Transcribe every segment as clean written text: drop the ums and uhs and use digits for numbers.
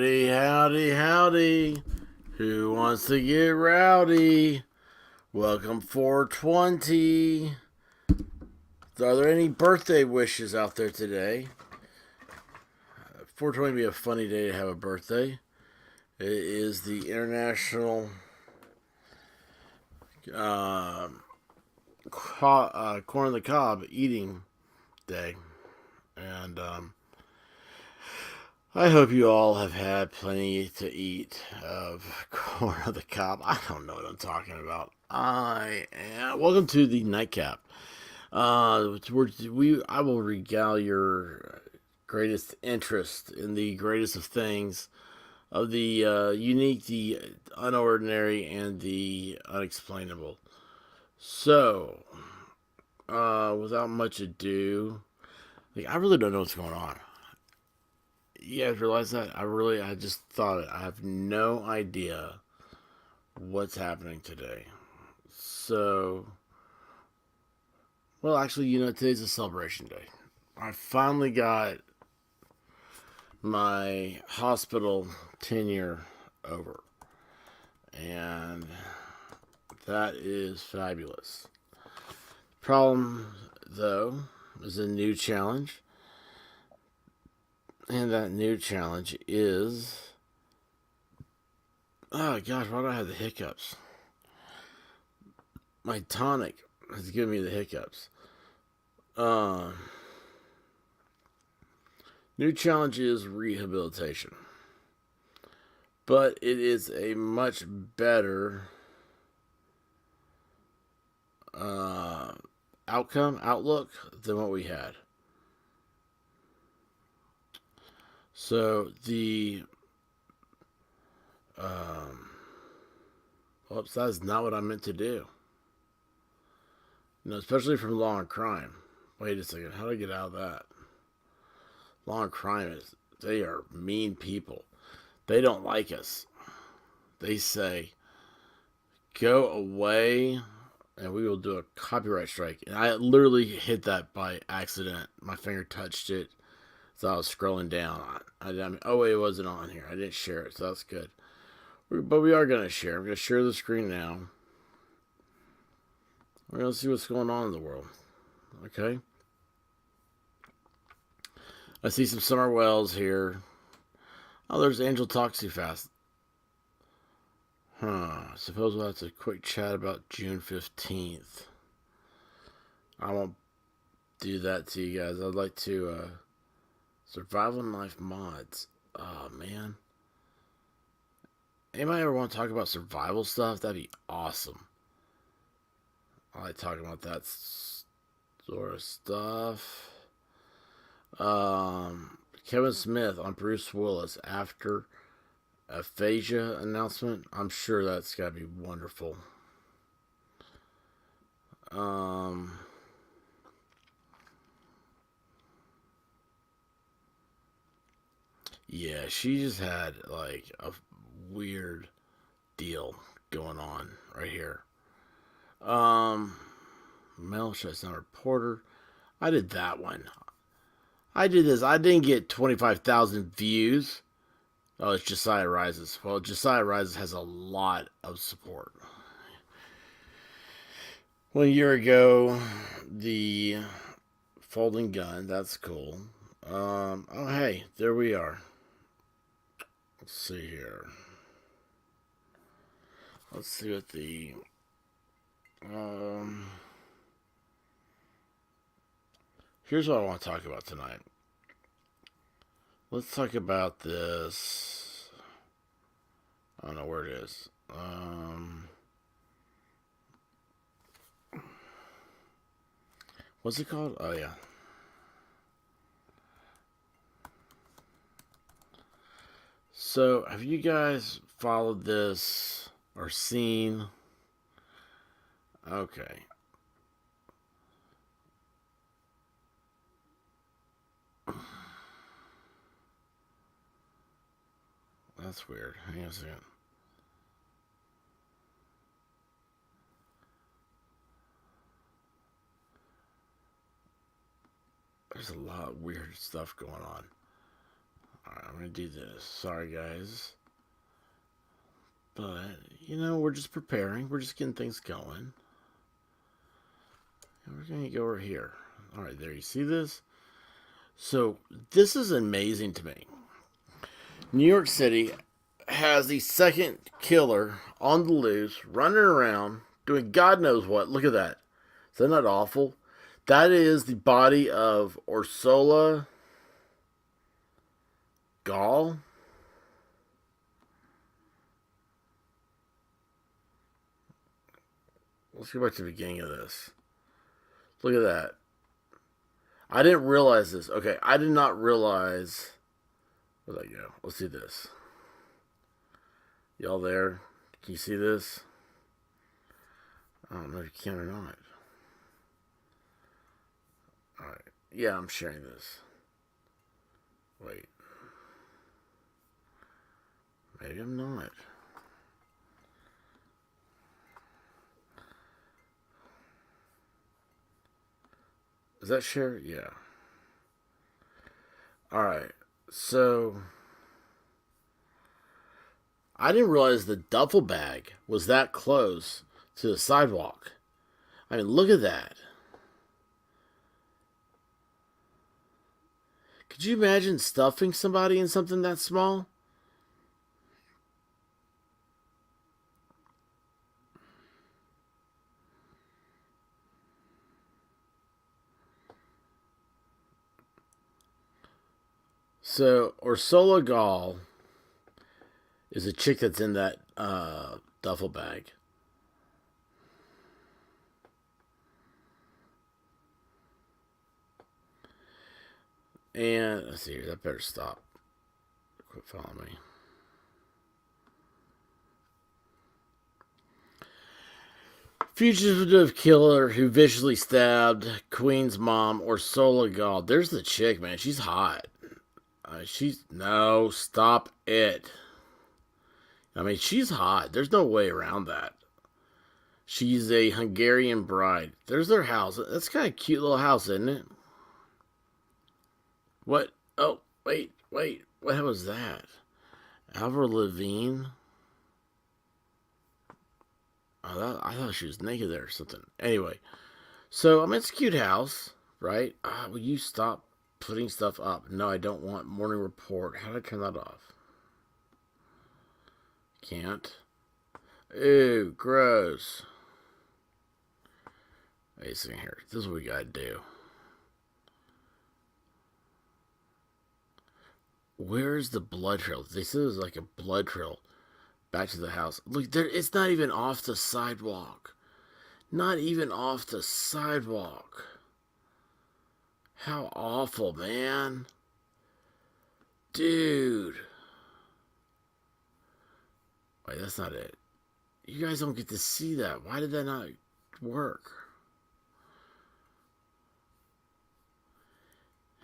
Howdy, howdy, howdy. Who wants to get rowdy? Welcome 420. Are there any birthday wishes out there today? 420 would be a funny day to have a birthday. It is the International Corn on the Cob Eating Day. And I hope you all have had plenty to eat of corn on the cob. I don't know what I'm talking about. Welcome to the Nightcap. I will regale your greatest interest in the greatest of things, of the unique, the unordinary, and the unexplainable. So, without much ado, I really don't know what's going on. You guys realize that? I just thought it. I have no idea what's happening today. So, well, actually, today's a celebration day. I finally got my hospital tenure over. And that is fabulous. Problem, though, is a new challenge. And that new challenge is... Oh, gosh, why do I have the hiccups? My tonic has given me the hiccups. New challenge is rehabilitation. But it is a much better outlook than what we had. So the oops, that is not what I meant to do. Especially from Law and Crime. Wait a second, how do I get out of that? Law and Crime they are mean people. They don't like us. They say, go away and we will do a copyright strike. And I literally hit that by accident. My finger touched it. So I was scrolling down. It wasn't on here. I didn't share it, so that's good. But we are going to share. I'm going to share the screen now. We're going to see what's going on in the world. Okay? I see some Summer Wells here. Oh, there's Angel Talks Too Fast. I suppose we'll have to quick chat about June 15th. I won't do that to you guys. I'd like to... Survival Knife mods. Oh, man. Anybody ever want to talk about survival stuff? That'd be awesome. I like talking about that sort of stuff. Kevin Smith on Bruce Willis after aphasia announcement. I'm sure that's got to be wonderful. Yeah, she just had like a weird deal going on right here. Mel Shutdown Reporter. I did that one. I did this. I didn't get 25,000 views. Oh, it's Josiah Rises. Well, Josiah Rises has a lot of support. 1 year ago, the folding gun. That's cool. Oh, hey, there we are. Let's see here. Let's see what the here's what I want to talk about tonight. Let's talk about this. I don't know where it is. What's it called? Oh yeah. So, have you guys followed this or seen? Okay. That's weird. Hang on a second. There's a lot of weird stuff going on. Alright, I'm going to do this. Sorry, guys. But, you know, we're just preparing. We're just getting things going. And we're going to go over here. Alright, there. You see this? So, this is amazing to me. New York City has the second killer on the loose, running around, doing God knows what. Look at that. Is that not awful? That is the body of Ursula Gall. Let's go back to the beginning of this. Look at that. I didn't realize this. Okay, I did not realize. Where'd that go? Let's do this. Y'all there? Can you see this? I don't know if you can or not. Alright. Yeah, I'm sharing this. Wait. Maybe I'm not. Is that share? Yeah. Alright. So, I didn't realize the duffel bag was that close to the sidewalk. I mean, look at that. Could you imagine stuffing somebody in something that small? So, Ursula Gall is a chick that's in that duffel bag. And, let's see here, that better stop. Quit following me. Fugitive killer who viciously stabbed Queen's mom, Ursula Gall. There's the chick, man. She's hot. No, stop it. I mean, she's hot. There's no way around that. She's a Hungarian bride. There's their house. That's kind of a cute little house, isn't it? What? Oh, wait. What was that? Alvaro Levine? I thought she was naked there or something. Anyway, so, I mean, it's a cute house, right? Will you stop putting stuff up? No, I don't want morning report. How do I turn that off? Can't. Ew, gross. Wait a second here. This is what we gotta do. Where's the blood trail? They said it was like a blood trail back to the house. Look, there. It's not even off the sidewalk. Not even off the sidewalk. How awful, man. Dude. Wait, that's not it. You guys don't get to see that. Why did that not work?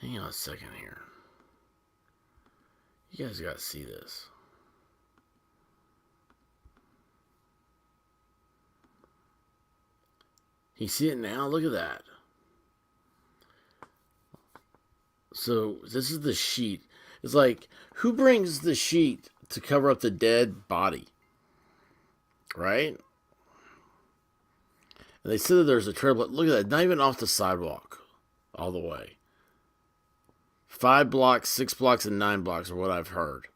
Hang on a second here. You guys gotta see this. You see it now? Look at that. So, this is the sheet. It's like, who brings the sheet to cover up the dead body? Right? And they said that there's a trail, but look at that. Not even off the sidewalk. All the way. 5 blocks, 6 blocks, and 9 blocks are what I've heard.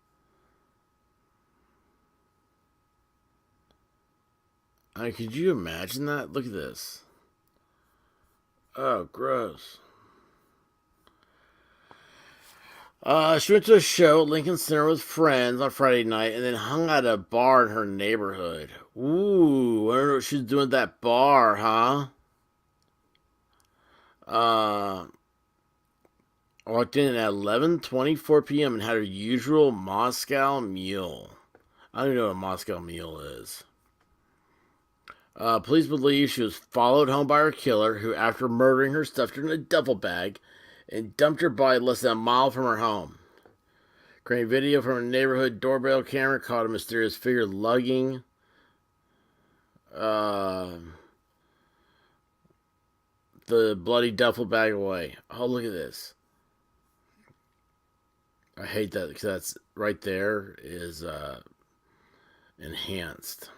I mean, could you imagine that? Look at this. Oh, gross. She went to a show at Lincoln Center with friends on Friday night and then hung out at a bar in her neighborhood. Ooh, I wonder what she's doing at that bar, huh? Walked in at 11:24 p.m. and had her usual Moscow Mule. I don't even know what a Moscow Mule is. Police believe she was followed home by her killer, who, after murdering her, stuffed her in a duffel bag and dumped her body less than a mile from her home. Great video from a neighborhood doorbell camera caught a mysterious figure lugging the bloody duffel bag away. Oh, look at this. I hate that because that's right there is enhanced.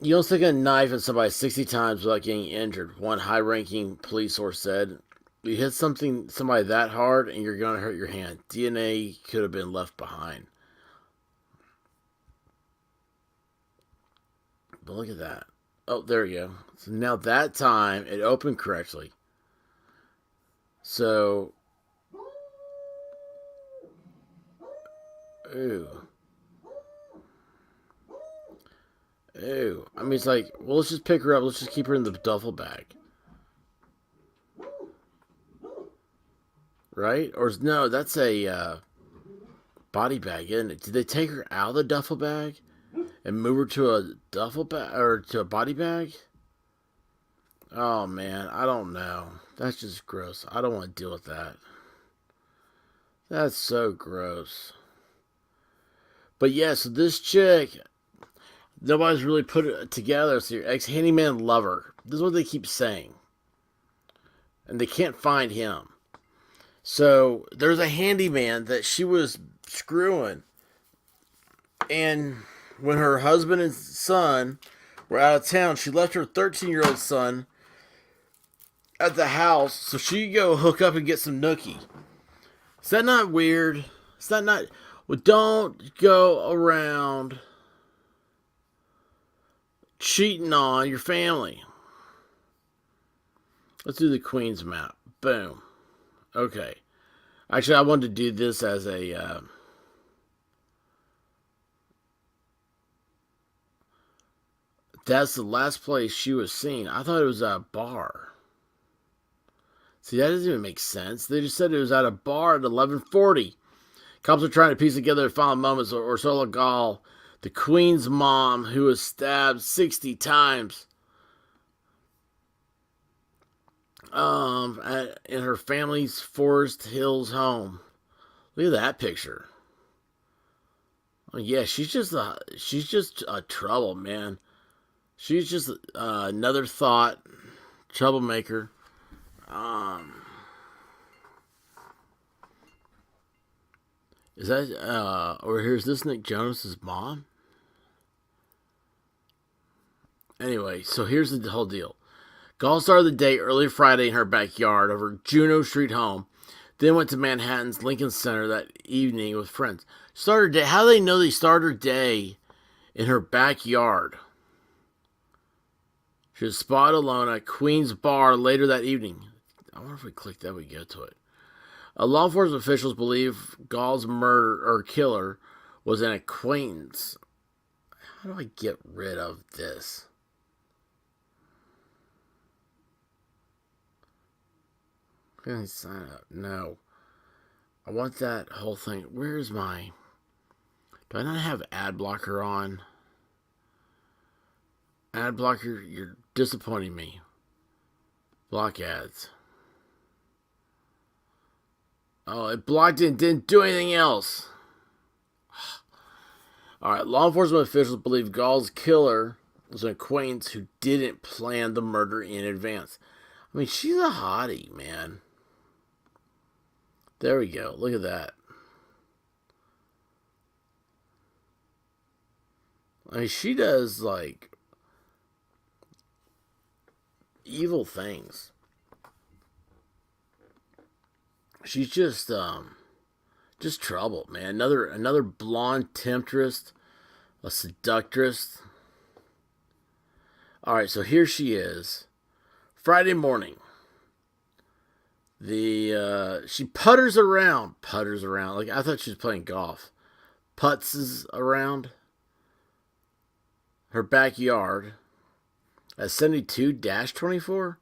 You don't stick a knife in somebody 60 times without getting injured, one high ranking police source said. You hit somebody that hard and you're going to hurt your hand. DNA could have been left behind. But look at that. Oh, there you go. So now that time it opened correctly. So, ooh. Ew. I mean, it's like, well, let's just pick her up. Let's just keep her in the duffel bag. Right? Or, no, that's a body bag, isn't it? Did they take her out of the duffel bag and move her to a duffel bag or to a body bag? Oh, man. I don't know. That's just gross. I don't want to deal with that. That's so gross. But yeah, so this chick, nobody's really put it together. So your ex-handyman lover. This is what they keep saying. And they can't find him. So there's a handyman that she was screwing. And when her husband and son were out of town, she left her 13-year-old son at the house so she could go hook up and get some nookie. Is that not weird? Is that not... Well, don't go around cheating on your family. Let's do the Queen's map. Boom. Okay. Actually, I wanted to do this as a... that's the last place she was seen. I thought it was a bar. See, that doesn't even make sense. They just said it was at a bar at 11:40. Cops are trying to piece together the final moments of Ursula Gall, the Queen's mom, who was stabbed 60 times in her family's Forest Hills home. Look at that picture. Oh, yeah, she's just a trouble, man. She's just another thought troublemaker. Is that or here's this Nick Jonas's mom? Anyway, so here's the whole deal. Gall started the day early Friday in her backyard of her Juneau Street home. Then went to Manhattan's Lincoln Center that evening with friends. Started her day. How do they know they started her day in her backyard? She was spotted alone at Queen's Bar later that evening. I wonder if we click that, we go to it. Law enforcement officials believe Gall's murder or killer was an acquaintance. How do I get rid of this? Can I sign up? No. I want that whole thing. Where's my... Do I not have ad blocker on? Ad blocker, you're disappointing me. Block ads. Oh, it blocked it and didn't do anything else. Alright, law enforcement officials believe Gall's killer was an acquaintance who didn't plan the murder in advance. I mean, she's a hottie, man. There we go. Look at that. I mean, she does, like, evil things. She's just trouble, man. Another blonde temptress, a seductress. All right, so here she is, Friday morning. She putters around. Like I thought she was playing golf. Putzes around her backyard at 72-24.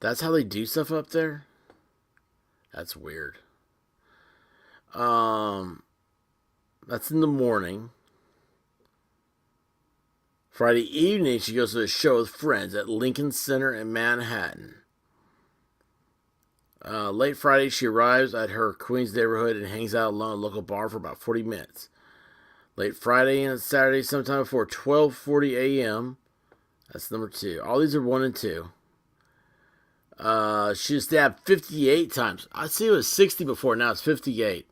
That's how they do stuff up there. That's weird. That's in the morning. Friday evening, she goes to a show with friends at Lincoln Center in Manhattan. Late Friday, she arrives at her Queens neighborhood and hangs out alone at a local bar for about 40 minutes. Late Friday and Saturday, sometime before 12:40 a.m. That's number 2. All these are 1 and 2. She was stabbed 58 times. I see it was 60 before. Now it's 58.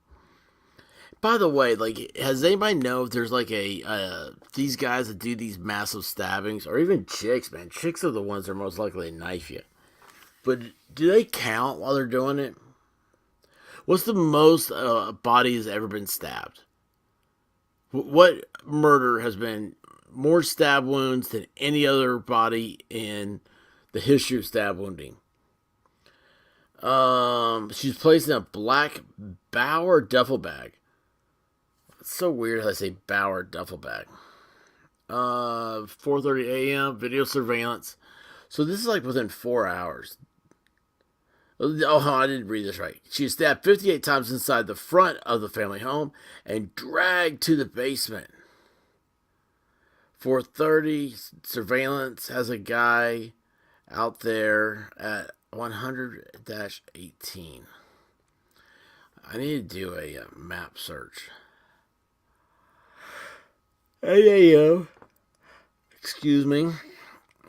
By the way, like, has anybody know if there's like these guys that do these massive stabbings, or even chicks, man? Chicks are the ones that are most likely to knife you. But do they count while they're doing it? What's the most a body has ever been stabbed? What murder has been more stab wounds than any other body in the history of stab wounding? She's placed in a black Bauer duffel bag. It's so weird how they say Bauer duffel bag. 4:30 a.m. Video surveillance. So this is like within 4 hours. Oh, I didn't read this right. She was stabbed 58 times inside the front of the family home and dragged to the basement. 4:30 surveillance has a guy out there at 100-18. I need to do a map search. Hey, excuse me.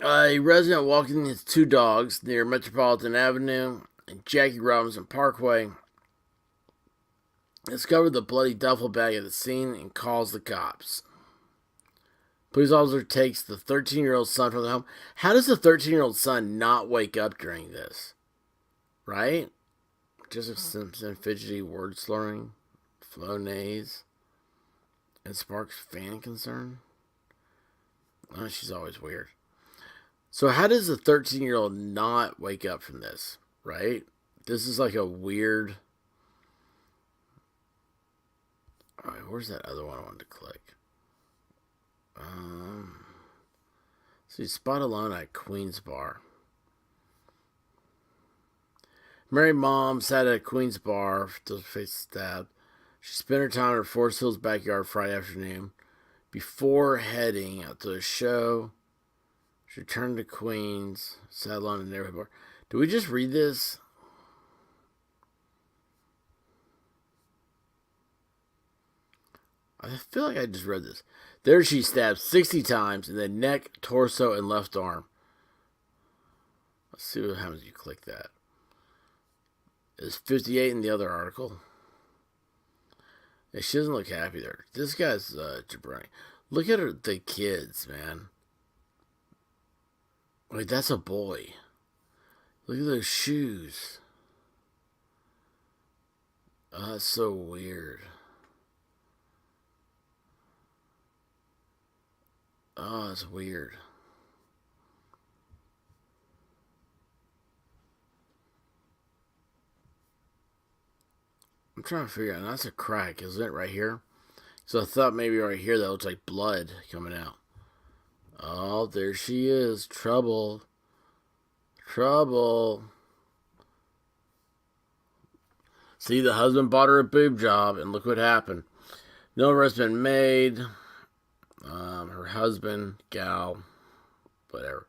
A resident walking his two dogs near Metropolitan Avenue and Jackie Robinson Parkway discovered the bloody duffel bag at the scene and calls the cops. Police officer takes the 13-year-old son from the home. How does the 13-year-old son not wake up during this? Right? Joseph Simpson, fidgety word slurring, Flo nays, and sparks fan concern. Oh, she's always weird. So how does the 13-year-old not wake up from this? Right? This is like a weird... Alright, where's that other one I wanted to click? See, spot alone at Queen's Bar. Mary Mom sat at Queen's Bar, face stabbed. She spent her time in Forest Hills backyard Friday afternoon. Before heading out to the show, she returned to Queens, sat alone in the neighborhood bar. Did we just read this? I feel like I just read this. There she stabbed 60 times in the neck, torso, and left arm. Let's see what happens if you click that. There's 58 in the other article. Yeah, she doesn't look happy there. This guy's jabroni. Look at her, the kids, man. Wait, that's a boy. Look at those shoes. Oh, that's so weird. Oh, that's weird. I'm trying to figure out. That's a crack, isn't it, right here? So I thought maybe right here that looks like blood coming out. Oh, there she is. Trouble. Trouble. See, the husband bought her a boob job, and look what happened. No arrest been made. Her husband, gal, whatever.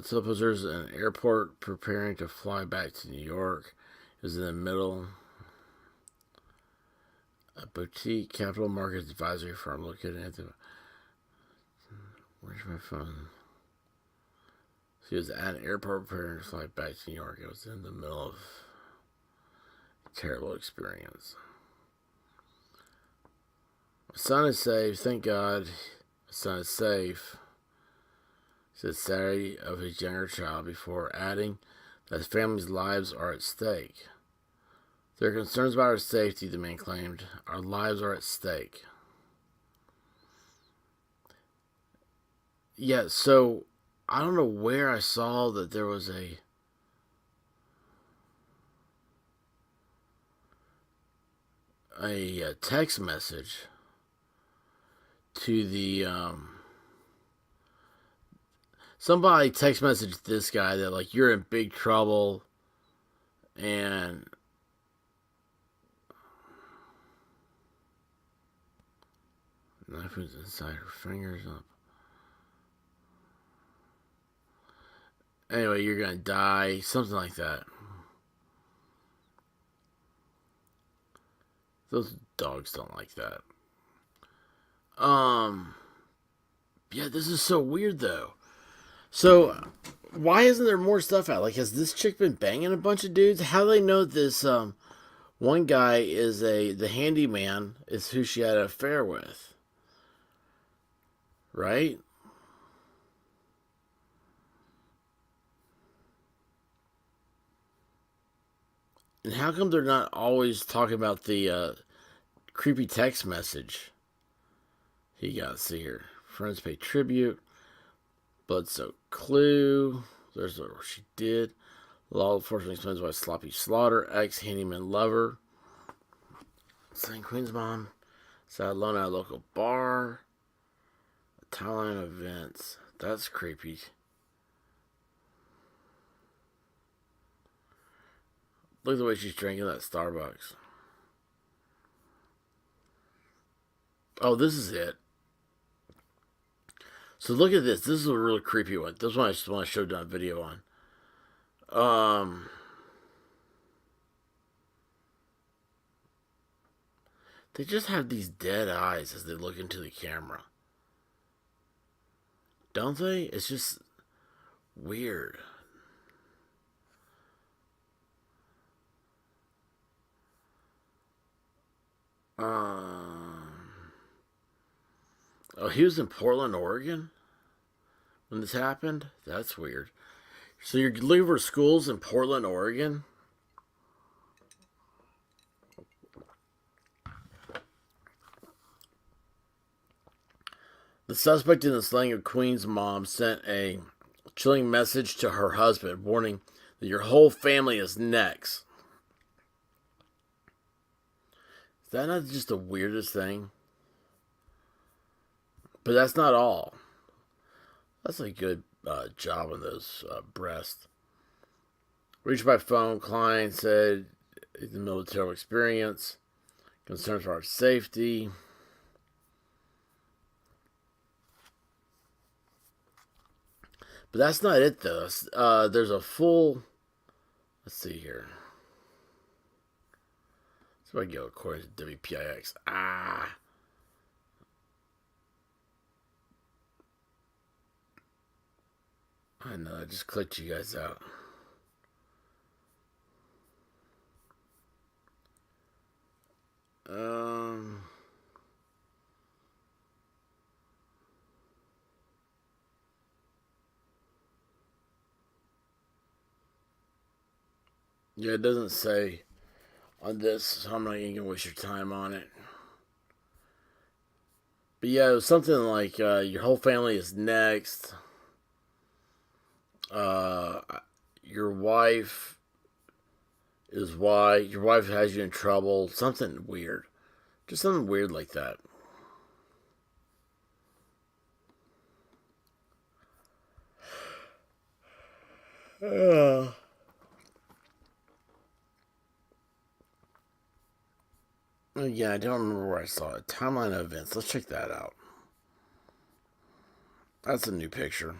Suppose there's an airport preparing to fly back to New York. It was in the middle. A boutique capital markets advisory firm located at the... Where's my phone? She was at an airport preparing to fly back to New York. It was in the middle of a terrible experience. My son is safe. Thank God. My son is safe. Said Saturday of his younger child before adding that his family's lives are at stake. There are concerns about our safety, the man claimed. Our lives are at stake. Yeah, so I don't know where I saw that there was a text message to the somebody text messaged this guy that like you're in big trouble and knife was inside her fingers up. Anyway, you're gonna die, something like that. Those dogs don't like that. Um, yeah, this is so weird though. So, why isn't there more stuff out? Like, has this chick been banging a bunch of dudes? How do they know this? One guy is the handyman is who she had an affair with, right? And how come they're not always talking about the creepy text message he got? See here, friends pay tribute, blood soaked clue. There's what she did. Law enforcement explains why sloppy slaughter. Ex handyman lover. St. Queen's mom. Sat alone at a local bar. A timeline of events. That's creepy. Look at the way she's drinking that Starbucks. Oh, this is it. So look at this. This is a really creepy one. This one I just want to show down a video on. They just have these dead eyes as they look into the camera. Don't they? It's just weird. Um, oh, he was in Portland, Oregon when this happened? That's weird. So you're looking for schools in Portland, Oregon? The suspect in the slaying of Queen's mom sent a chilling message to her husband, warning that your whole family is next. Is that not just the weirdest thing? But that's not all. That's a good job on those breasts. Reached by phone, client said the military experience, concerns for our safety. But that's not it, though. There's a full. Let's see here. So I go according to WPIX. I know. I just clicked you guys out. Um. Yeah, it doesn't say on this, so I'm not even gonna waste your time on it. But yeah, it was something like your whole family is next. Uh, your wife is why your wife has you in trouble. Something weird, just something weird like that. Uh, yeah, I don't remember where I saw it. Timeline of events. Let's check that out. That's a new picture.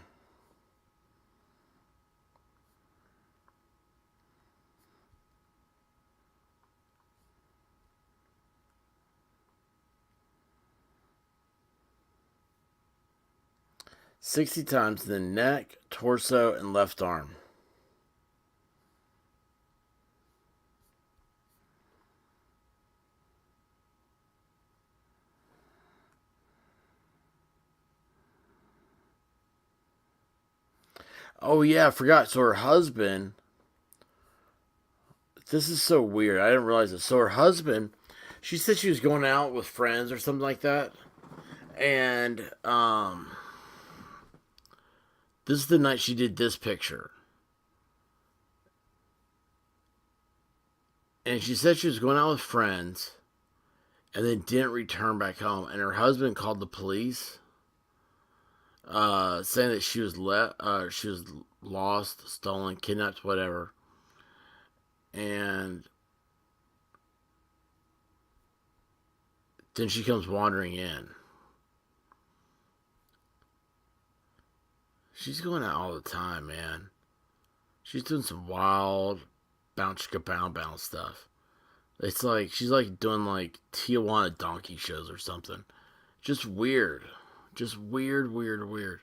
60 times in the neck, torso, and left arm. Oh, yeah, I forgot. So her husband. This is so weird. I didn't realize this. So her husband. She said she was going out with friends or something like that. And, this is the night she did this picture. And she said she was going out with friends and then didn't return back home. And her husband called the police, saying that she was lost, stolen, kidnapped, whatever. And then she comes wandering in. She's going out all the time, man. She's doing some wild bounce bounce stuff. It's like she's like doing like Tijuana donkey shows or something. Just weird. Just weird, weird, weird.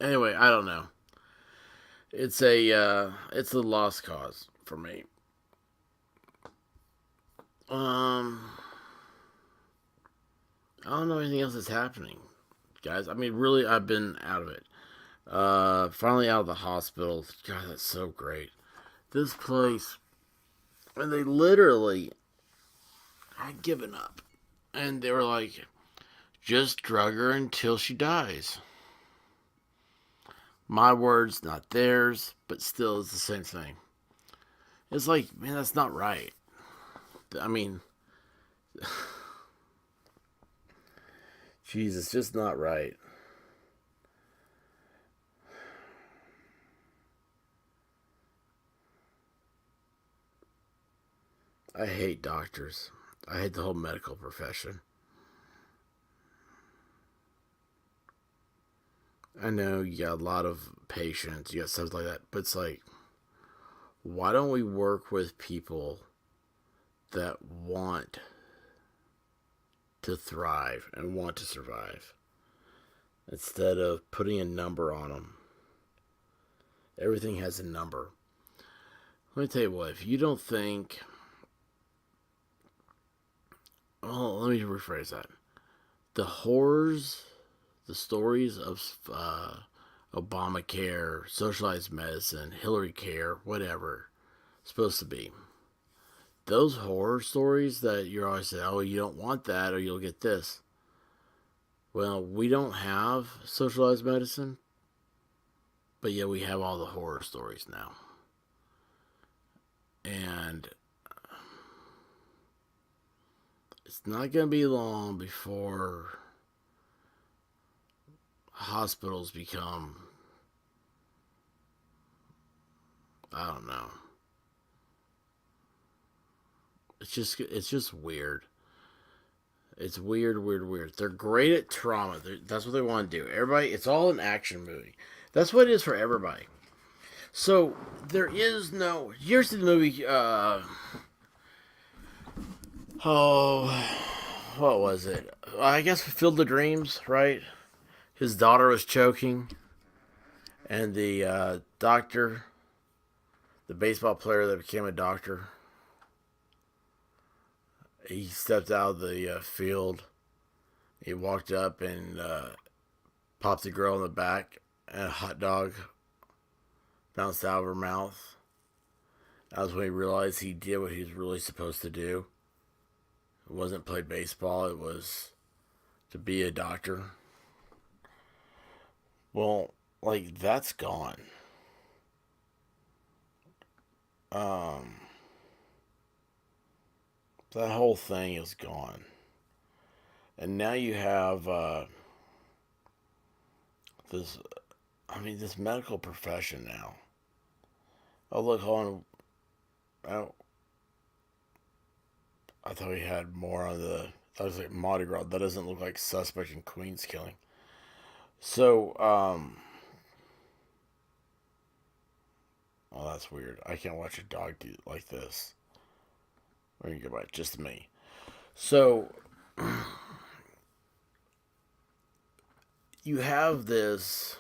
Anyway, I don't know. It's a lost cause for me. Um, I don't know anything else that's happening, guys. I mean, really, I've been out of it. Finally out of the hospital. God, that's so great. This place, and they literally had given up, and they were like, just drug her until she dies. My words, not theirs, but still, it's the same thing. It's like, man, that's not right. I mean, Jesus, just not right. I hate doctors. I hate the whole medical profession. I know you got a lot of patients, you got stuff like that, but it's like, why don't we work with people that want to thrive and want to survive instead of putting a number on them? Everything has a number. Let me tell you what, if you don't think, well, let me rephrase that. The horrors, the stories of Obamacare, socialized medicine, Hillary Care, whatever, supposed to be. Those horror stories that you're always saying, oh, you don't want that or you'll get this. Well, we don't have socialized medicine, but yet we have all the horror stories now. And it's not going to be long before hospitals become, I don't know. It's just weird. It's weird, weird, weird. They're great at trauma. That's what they want to do. Everybody, it's all an action movie. That's what it is for everybody. So there is no. Here's the movie. Oh, what was it? I guess Field of Dreams, right? His daughter was choking, and the doctor, the baseball player that became a doctor, he stepped out of the field. He walked up and popped the girl in the back, and a hot dog bounced out of her mouth. That was when he realized he did what he was really supposed to do. It wasn't play baseball, it was to be a doctor. Well, like, that's gone. Um, that whole thing is gone. And now you have this, I mean, this medical profession now. Oh, look, hold on. Oh, I thought we had more on the. That was like Mardi Gras. That doesn't look like suspect in Queen's killing. So, oh, that's weird. I can't watch a dog do like this. We're gonna go back just me. So, you have this.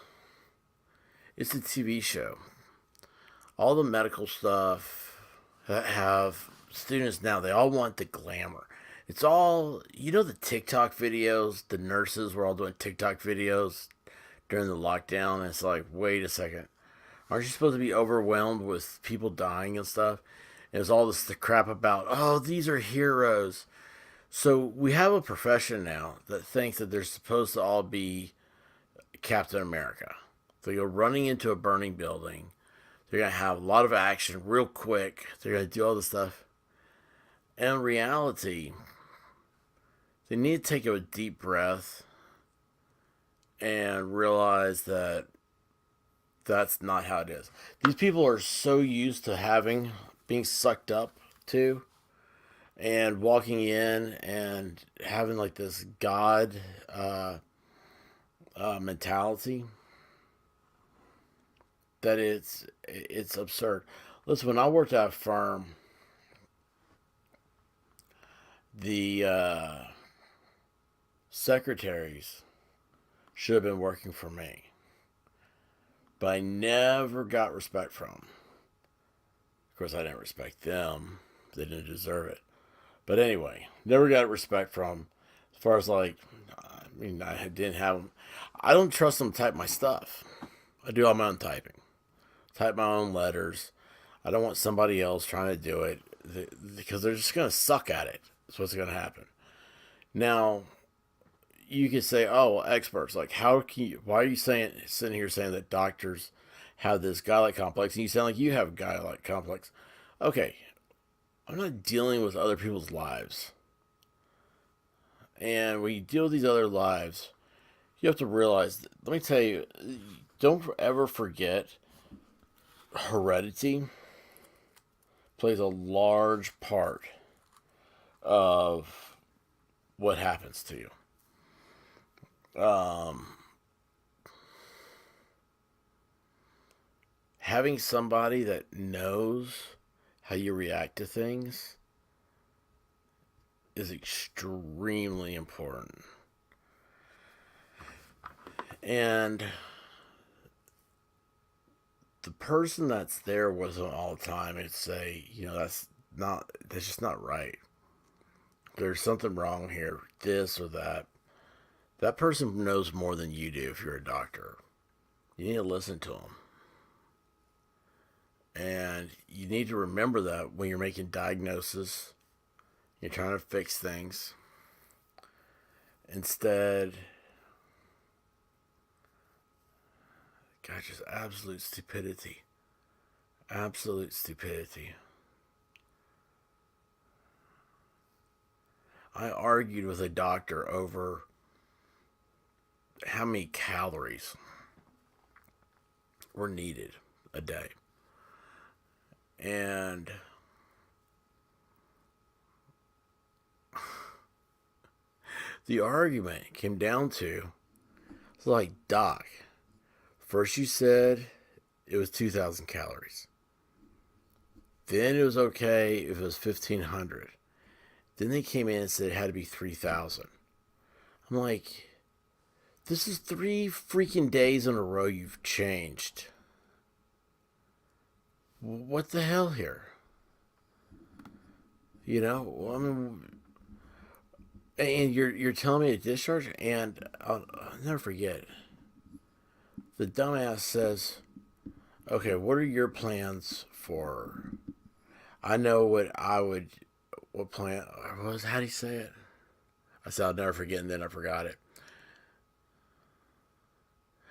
It's a TV show. All the medical stuff that have students now, they all want the glamour. It's all, the TikTok videos, the nurses were all doing TikTok videos during the lockdown. And it's like, wait a second. Aren't you supposed to be overwhelmed with people dying and stuff? And it's all this the crap about, oh, these are heroes. So we have a profession now that thinks that they're supposed to all be Captain America. They go running into a burning building. They're going to have a lot of action real quick. They're going to do all this stuff. And in reality, they need to take a deep breath and realize that that's not how it is. These people are so used to being sucked up to and walking in and having like this God mentality that it's absurd. Listen, when I worked at a firm, The secretaries should have been working for me, but I never got respect from them. Of course, I didn't respect them. They didn't deserve it. But anyway, never got respect from them. As far as like, I mean, I didn't have them. I don't trust them to type my stuff. I do all my own typing. Type my own letters. I don't want somebody else trying to do it because they're just going to suck at it. That's what's going to happen. Now, you could say, oh, well, experts, like, how can you, why are you sitting here saying that doctors have this guy-like complex, and you sound like you have a guy-like complex? Okay, I'm not dealing with other people's lives. And when you deal with these other lives, you have to realize, let me tell you, don't ever forget heredity plays a large part of what happens to you. Having somebody that knows how you react to things is extremely important. And the person that's there with them all the time and say, that's just not right. There's something wrong here, this or that. That person knows more than you do if you're a doctor. You need to listen to them. And you need to remember that when you're making diagnoses, you're trying to fix things. Instead, God, just absolute stupidity. Absolute stupidity. I argued with a doctor over how many calories were needed a day. And the argument came down to, it's like, Doc, first you said it was 2,000 calories. Then it was okay if it was 1,500. Then they came in and said it had to be 3,000. I'm like, this is 3 freaking days in a row you've changed. What the hell here? I mean, and you're telling me to discharge, and I'll never forget. The dumbass says, "Okay, what are your plans for?" I know what plan? How do you say it? I said I'll never forget, and then I forgot it.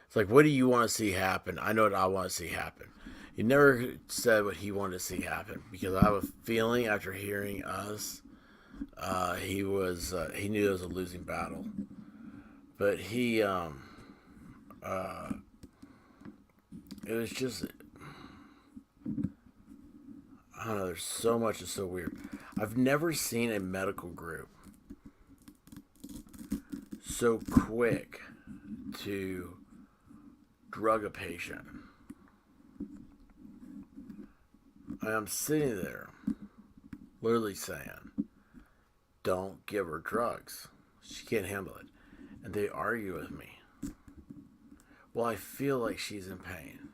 It's like, what do you want to see happen? I know what I want to see happen. He never said what he wanted to see happen because I have a feeling after hearing us, he knew it was a losing battle. But it was just, I don't know. There's so much that's so weird. I've never seen a medical group so quick to drug a patient. I'm sitting there literally saying, don't give her drugs. She can't handle it. And they argue with me. Well, I feel like she's in pain.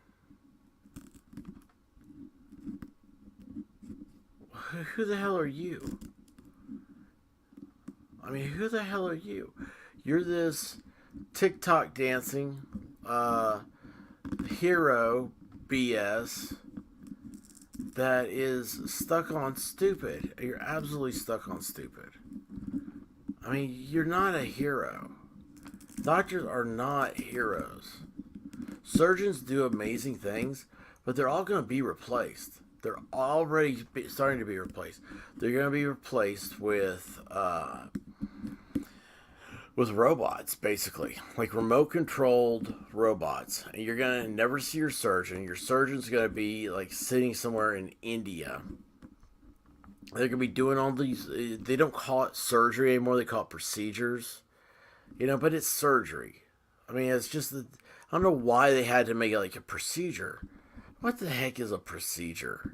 Who the hell are you? I mean, who the hell are you? You're this TikTok dancing hero BS that is stuck on stupid. You're absolutely stuck on stupid. I mean, you're not a hero. Doctors are not heroes. Surgeons do amazing things, but they're all going to be replaced. They're already starting to be replaced. They're going to be replaced with robots, basically, like remote-controlled robots. And you're going to never see your surgeon. Your surgeon's going to be like sitting somewhere in India. They're going to be doing all these. They don't call it surgery anymore. They call it procedures. But it's surgery. I mean, it's just I don't know why they had to make it like a procedure. What the heck is a procedure?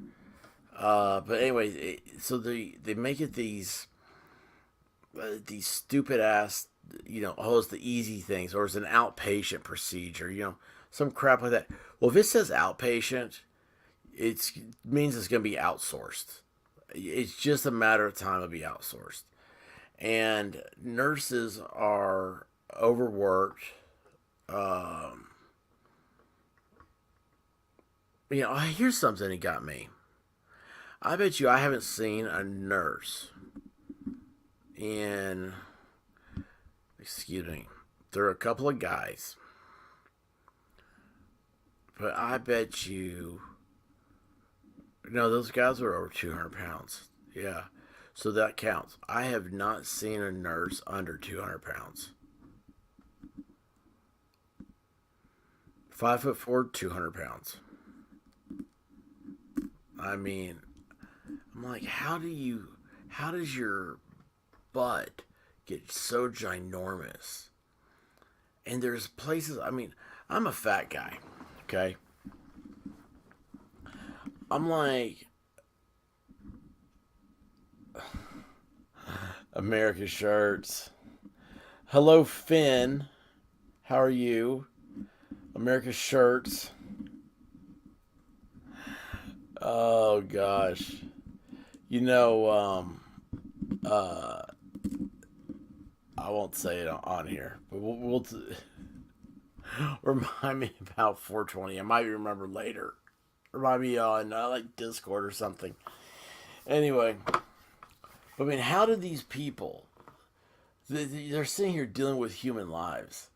But anyway, so they make it these these stupid ass, oh, it's the easy things, or it's an outpatient procedure, some crap like that. Well, if it says outpatient, it means it's going to be outsourced. It's just a matter of time to be outsourced. And nurses are overworked. Um, here's something that got me. I bet you I haven't seen a nurse in, excuse me, there are a couple of guys, but I bet you, no, those guys are over 200 pounds. Yeah. So that counts. I have not seen a nurse under 200 pounds. 5'4", 200 pounds. I mean, I'm like, how does your butt get so ginormous? And there's places, I mean, I'm a fat guy, okay? I'm like, America shirts. Hello, Finn. How are you? America shirts. Oh gosh. You know, uh, I won't say it on here, but remind me about 420. I might remember later. Remind me on like Discord or something. Anyway, I mean, how do these people? They're sitting here dealing with human lives,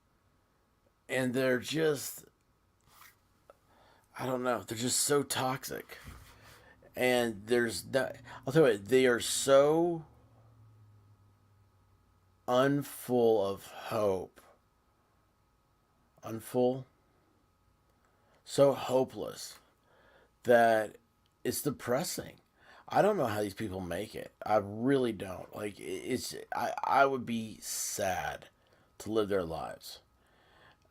and they're just, I don't know, they're just so toxic. And there's not, I'll tell you what, they are so unfull of hope, unfull, so hopeless that it's depressing. I don't know how these people make it. I really don't. Like I would be sad to live their lives.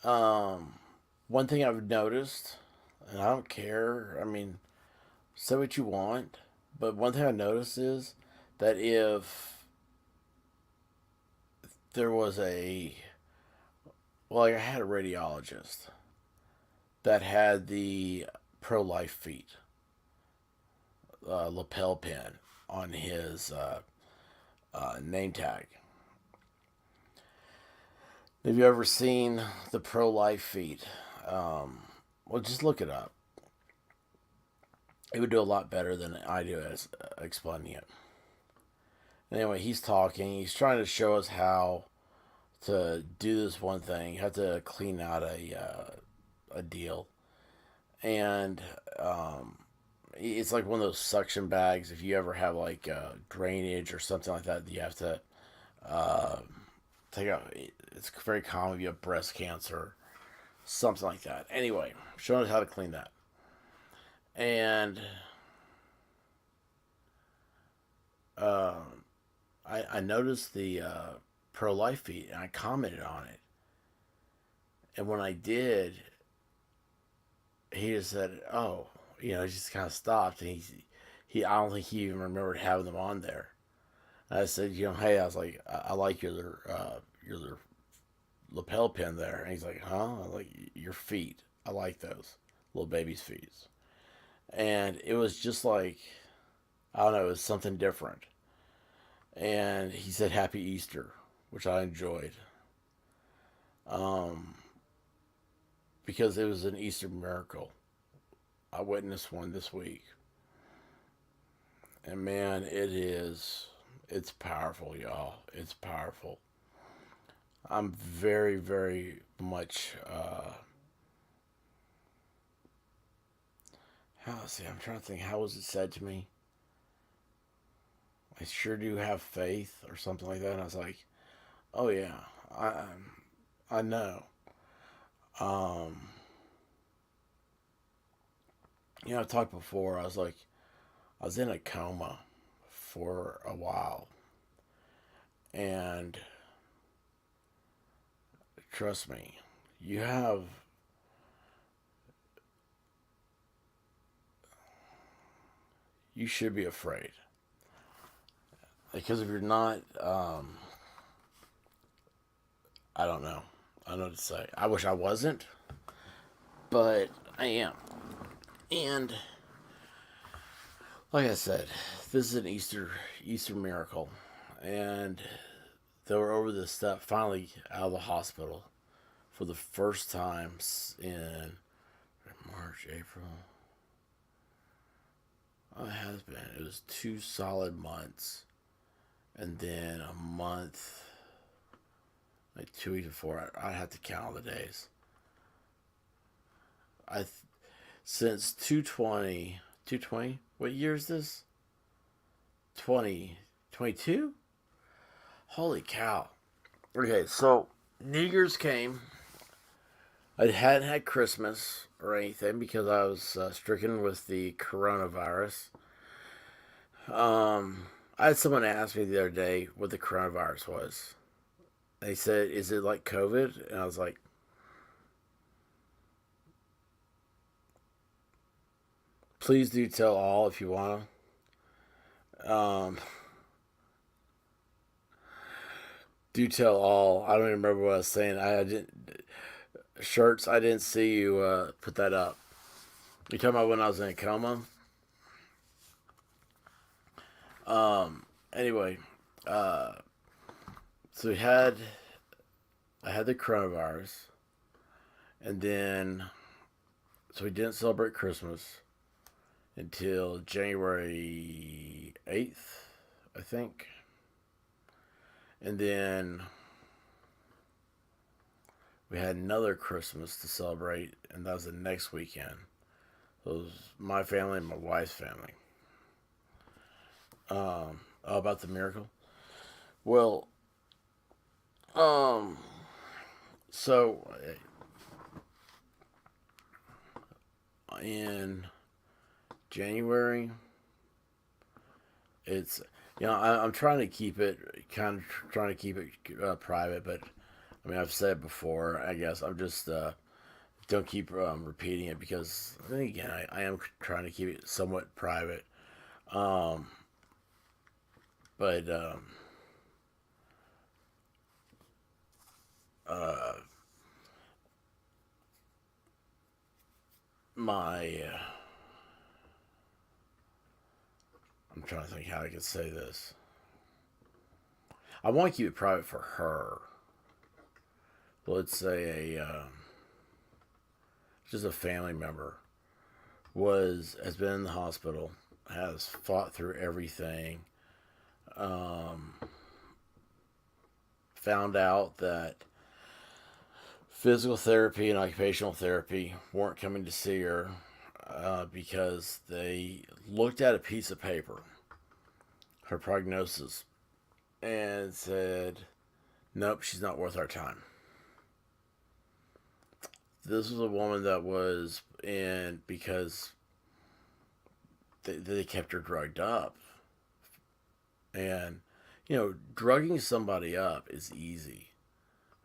Um, One thing I've noticed, and I don't care. I mean, say what you want, but one thing I noticed is that if there was like I had a radiologist that had the pro-life feet lapel pin on his name tag. Have you ever seen the pro-life feet? Well, just look it up. It would do a lot better than I do as explaining it. Anyway, he's talking. He's trying to show us how to do this one thing. You have to clean out a deal, and it's like one of those suction bags. If you ever have like drainage or something like that, you have to uh, take out. It's very common if you have breast cancer, something like that. Anyway, showing us how to clean that, and uh, I noticed the pro life feed and I commented on it. And when I did, he just said, "Oh, he just kind of stopped." And I don't think he even remembered having them on there. And I said, hey, I was like, I like your lapel pin there. And he's like, huh? I like your feet. I like those little baby's feet. And it was just like, I don't know, it was something different. And he said, Happy Easter, which I enjoyed. Um, because it was an Easter miracle. I witnessed one this week. And man, it's powerful, y'all. It's powerful. I'm very, very much, I'm trying to think, how was it said to me? I sure do have faith or something like that. And I was like, oh yeah, I know. Um, I talked before. I was in a coma for a while, and trust me, you have you should be afraid because if you're not, I don't know. I don't know what to say. I wish I wasn't, but I am. And like I said, this is an Easter miracle, and they were over this stuff. Finally, out of the hospital for the first time in March, April. It has been. It was 2 solid months, and then a month, like 2 weeks before. I had to count all the days. I since 220. What year is this? 2022. Holy cow! Okay, so New Year's came. I hadn't had Christmas or anything because I was stricken with the coronavirus. I had someone ask me the other day what the coronavirus was. They said, "Is it like COVID?" And I was like, "Please do tell all if you want to." Do tell all. I don't even remember what I was saying. I didn't shirts. I didn't see you put that up. You talking about when I was in a coma? Anyway, uh, so I had the coronavirus, and then so we didn't celebrate Christmas until January 8th, I think, and then we had another Christmas to celebrate, and that was the next weekend. So it was my family and my wife's family. About the miracle. Well, um, so in January, it's I'm trying to keep it trying to keep it private, but I mean I've said it before. I guess I'm just don't keep repeating it because then again I am trying to keep it somewhat private. Um, but uh, my I'm trying to think how I could say this. I want to keep it private for her. Let's say just a family member has been in the hospital, has fought through everything, um, found out that physical therapy and occupational therapy weren't coming to see her because they looked at a piece of paper, her prognosis, and said, "Nope, she's not worth our time." This was a woman that was in because they kept her drugged up. And, drugging somebody up is easy.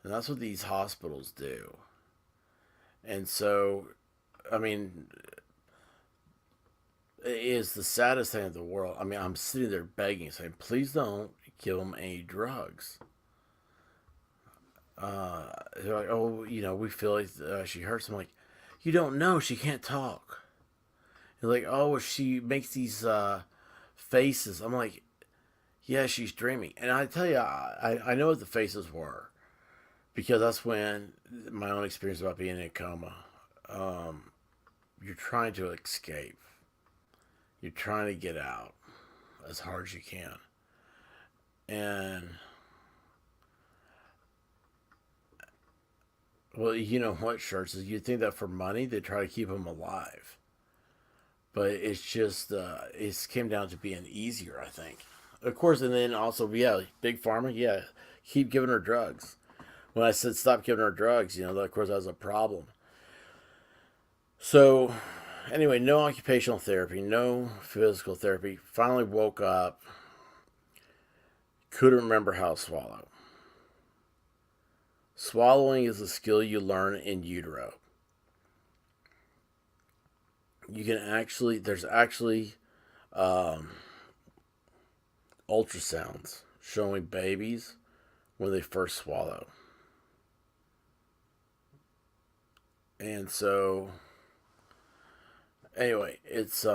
And that's what these hospitals do. And so, I mean, it is the saddest thing in the world. I mean, I'm sitting there begging, saying, please don't give them any drugs. They're like, oh, we feel like she hurts. I'm like, you don't know. She can't talk. They're like, oh, she makes these faces. I'm like, yeah, she's dreaming. And I tell you, I know what the faces were because that's when my own experience about being in a coma. Um, you're trying to escape. You're trying to get out as hard as you can. And, well, you know what, Shirts, is you'd think that for money, they try to keep them alive. But it's just, it came down to being easier, I think. Of course, and then also, yeah, Big Pharma, yeah, keep giving her drugs. When I said stop giving her drugs, of course, that was a problem. So, anyway, no occupational therapy, no physical therapy. Finally woke up, couldn't remember how to swallow. Swallowing is a skill you learn in utero. There's actually um, ultrasounds showing babies when they first swallow. And so, anyway, it's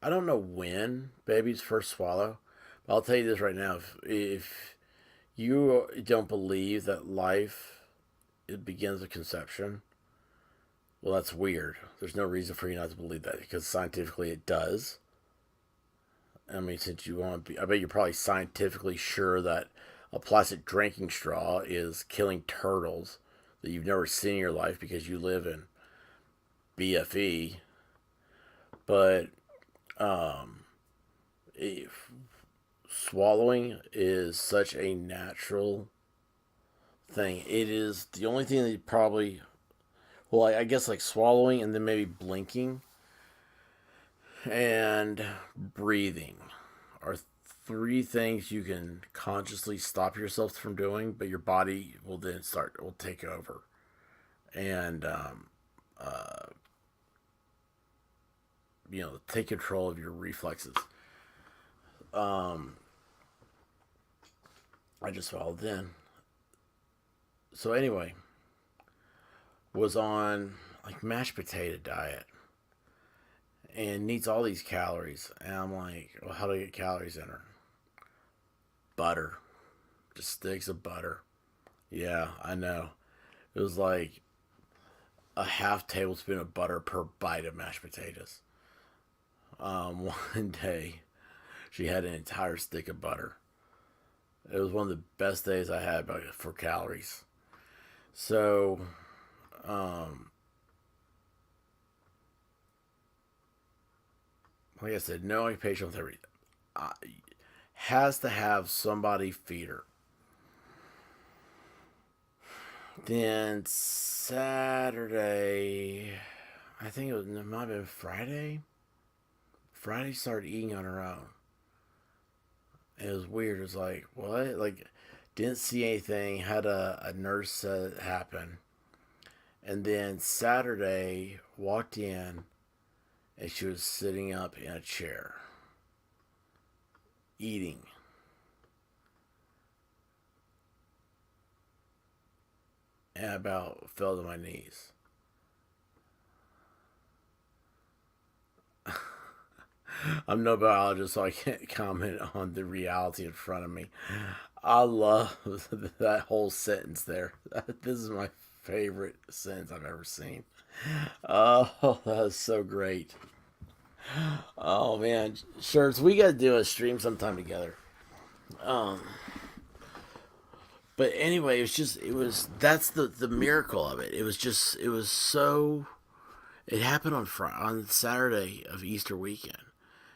I don't know when babies first swallow, but I'll tell you this right now: if you don't believe that life it begins with conception, well, that's weird. There's no reason for you not to believe that because scientifically it does. I mean, since you want to be, I bet you're probably scientifically sure that a plastic drinking straw is killing turtles that you've never seen in your life because you live in BFE. But um, if swallowing is such a natural thing, it is the only thing that you probably, well, I guess like swallowing and then maybe blinking and breathing are three things you can consciously stop yourself from doing, but your body will then will take over and uh, take control of your reflexes. Um, I just followed then. So anyway, was on like mashed potato diet and needs all these calories, and I'm like, well, how do I get calories in her? Butter, just sticks of butter. Yeah, I know. It was like a half tablespoon of butter per bite of mashed potatoes. One day, she had an entire stick of butter. It was one of the best days I had for calories. So, um, like I said, no occupational therapy. Uh, has to have somebody feed her. Then Saturday, I think it might have been Friday. Friday started eating on her own. It was weird. It was like, what? Like, didn't see anything. Had a nurse said it happened. And then Saturday, walked in and she was sitting up in a chair, eating. And I about fell to my knees. I'm no biologist, so I can't comment on the reality in front of me. I love that whole sentence there. This is my favorite sentence I've ever seen. Oh, that is so great. Oh man, shirts. We got to do a stream sometime together. Um, but anyway, that's the miracle of it. It was so. It happened on Saturday of Easter weekend,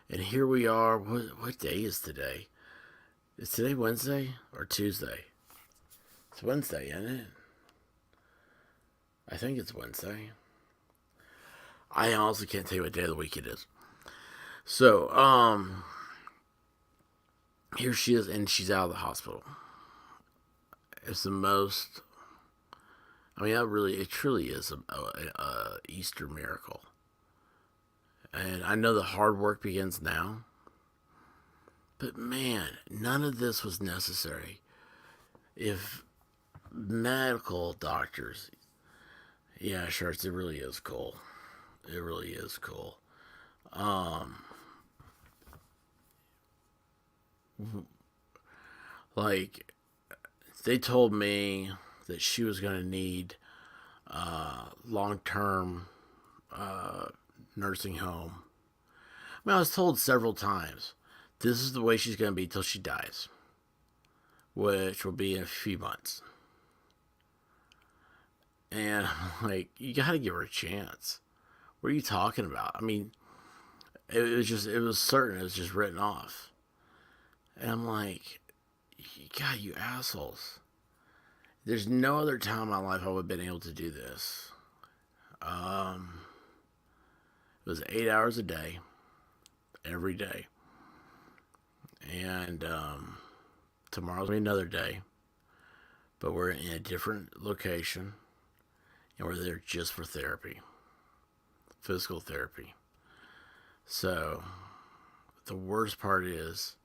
and here we are. What day is today? Is today Wednesday or Tuesday? It's Wednesday, isn't it? I think it's Wednesday. I honestly can't tell you what day of the week it is. So, here she is, and she's out of the hospital. It's the most. I mean, it truly is a Easter miracle. And I know the hard work begins now, but man, none of this was necessary if medical doctors. Yeah, sure, it really is cool. It really is cool. Um, like they told me that she was going to need long term nursing home. I mean, I was told several times this is the way she's going to be till she dies, which will be in a few months. And I'm like, you got to give her a chance. What are you talking about? I mean, it was certain. It was just written off. And I'm like, God, you assholes. There's no other time in my life I would have been able to do this. Um, it was 8 hours a day, every day. And tomorrow's gonna be another day, but we're in a different location, and we're there just for therapy, physical therapy. So the worst part is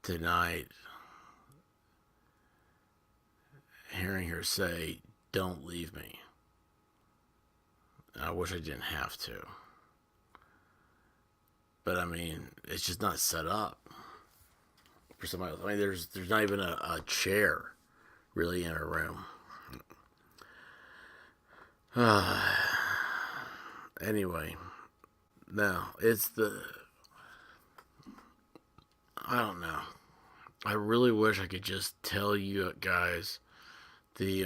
tonight hearing her say, "Don't leave me." And I wish I didn't have to. But I mean, it's just not set up for somebody else. I mean, there's not even a chair really in her room. Anyway, no, it's the. I don't know. I really wish I could just tell you guys the.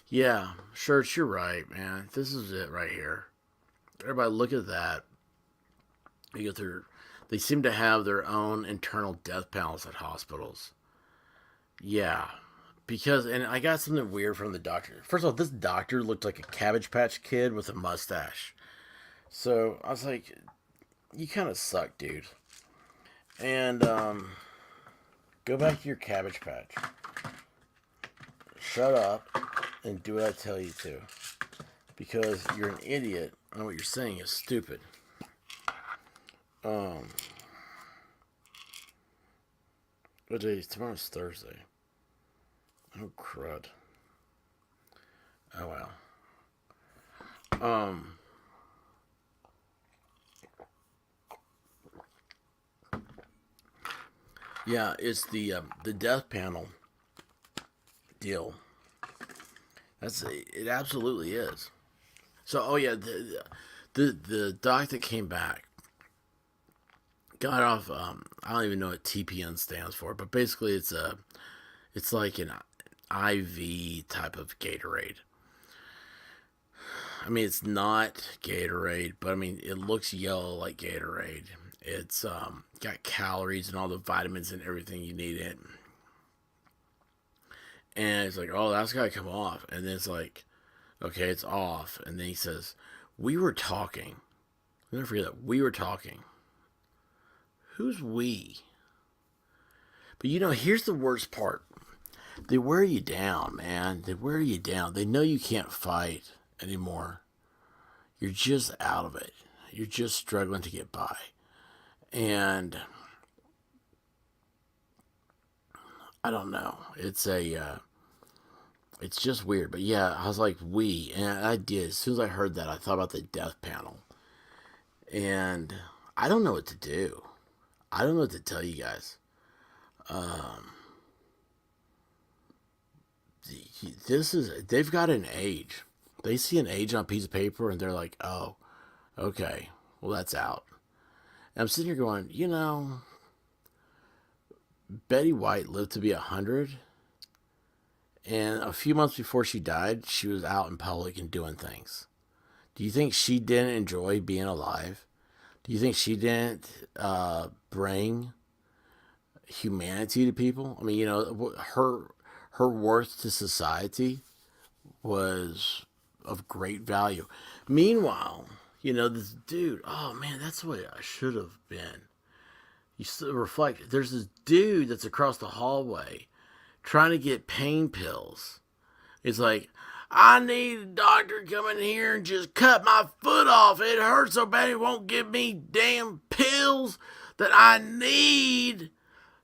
Yeah, Church, you're right, man. This is it right here. Everybody, look at that. You go through. They seem to have their own internal death panels at hospitals. Yeah, because and I got something weird from the doctor. First of all, this doctor looked like a Cabbage Patch Kid with a mustache. So I was like, "You kind of suck, dude." And go back to your Cabbage Patch. Shut up and do what I tell you to, because you're an idiot and what you're saying is stupid. Um, what day is tomorrow's Thursday? Oh crud. Oh well. Um, yeah, it's the death panel deal. It. Absolutely is. So, oh yeah, the doc that came back got off. I don't even know what TPN stands for, but basically it's like an IV type of Gatorade. I mean, it's not Gatorade, but I mean, it looks yellow like Gatorade. It's got calories and all the vitamins and everything you need in it. And it's like, oh, that's got to come off. And then it's like, okay, it's off. And then he says, we were talking. I'll never forget that. We were talking. Who's we? But here's the worst part. They wear you down, man. They wear you down. They know you can't fight anymore. You're just out of it. You're just struggling to get by. And I don't know. It's just weird. But yeah, I was like, we. And I did. As soon as I heard that, I thought about the death panel. And I don't know what to do. I don't know what to tell you guys. They've got an age. They see an age on a piece of paper and they're like, oh, okay, well, that's out. And I'm sitting here going, Betty White lived to be 100. And a few months before she died, she was out in public and doing things. Do you think she didn't enjoy being alive? Do you think she didn't bring humanity to people? I mean, her worth to society was of great value. Meanwhile, this dude, oh man, that's what I should have been. You still reflect, there's this dude that's across the hallway trying to get pain pills. It's like, I need a doctor to come in here and just cut my foot off. It hurts so bad it won't give me damn pills that I need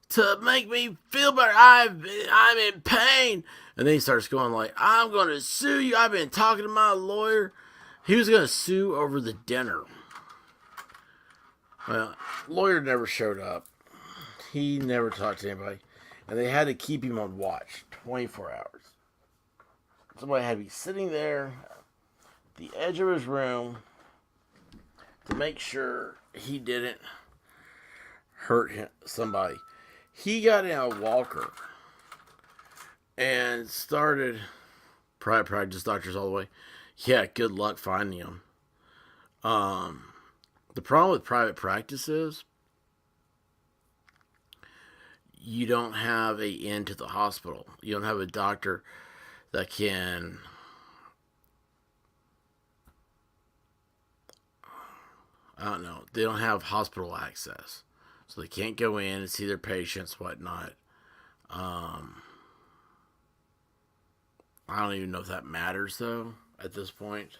to make me feel better. I'm in pain. And then he starts going like, I'm going to sue you. I've been talking to my lawyer. He was going to sue over the dinner. Well, lawyer never showed up. He never talked to anybody. And they had to keep him on watch 24 hours. Somebody had to be sitting there at the edge of his room to make sure he didn't hurt somebody. He got in a walker and started private practice doctors all the way. Yeah, good luck finding him. The problem with private practice is you don't have an in to the hospital. You don't have a doctor that can I don't know. They don't have hospital access. So they can't go in and see their patients, whatnot. I don't even know if that matters, though, at this point.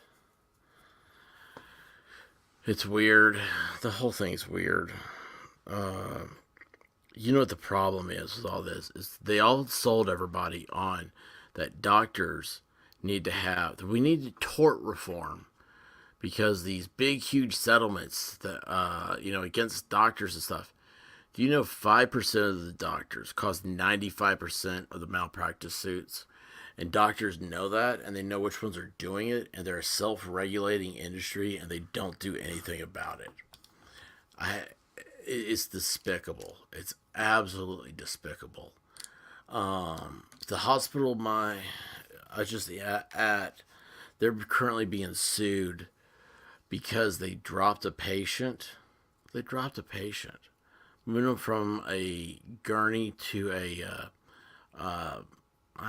It's weird. The whole thing's weird. You know what the problem is with all this is they all sold everybody on that doctors need to have. We need tort reform because these big, huge settlements that against doctors and stuff. Do you know 5% of the doctors cause 95% of the malpractice suits? And doctors know that, and they know which ones are doing it, and they're a self-regulating industry, and they don't do anything about it. I, it's despicable. It's absolutely despicable. The hospital I was just at, they're currently being sued because they dropped a patient. They dropped a patient, moving them from a gurney to I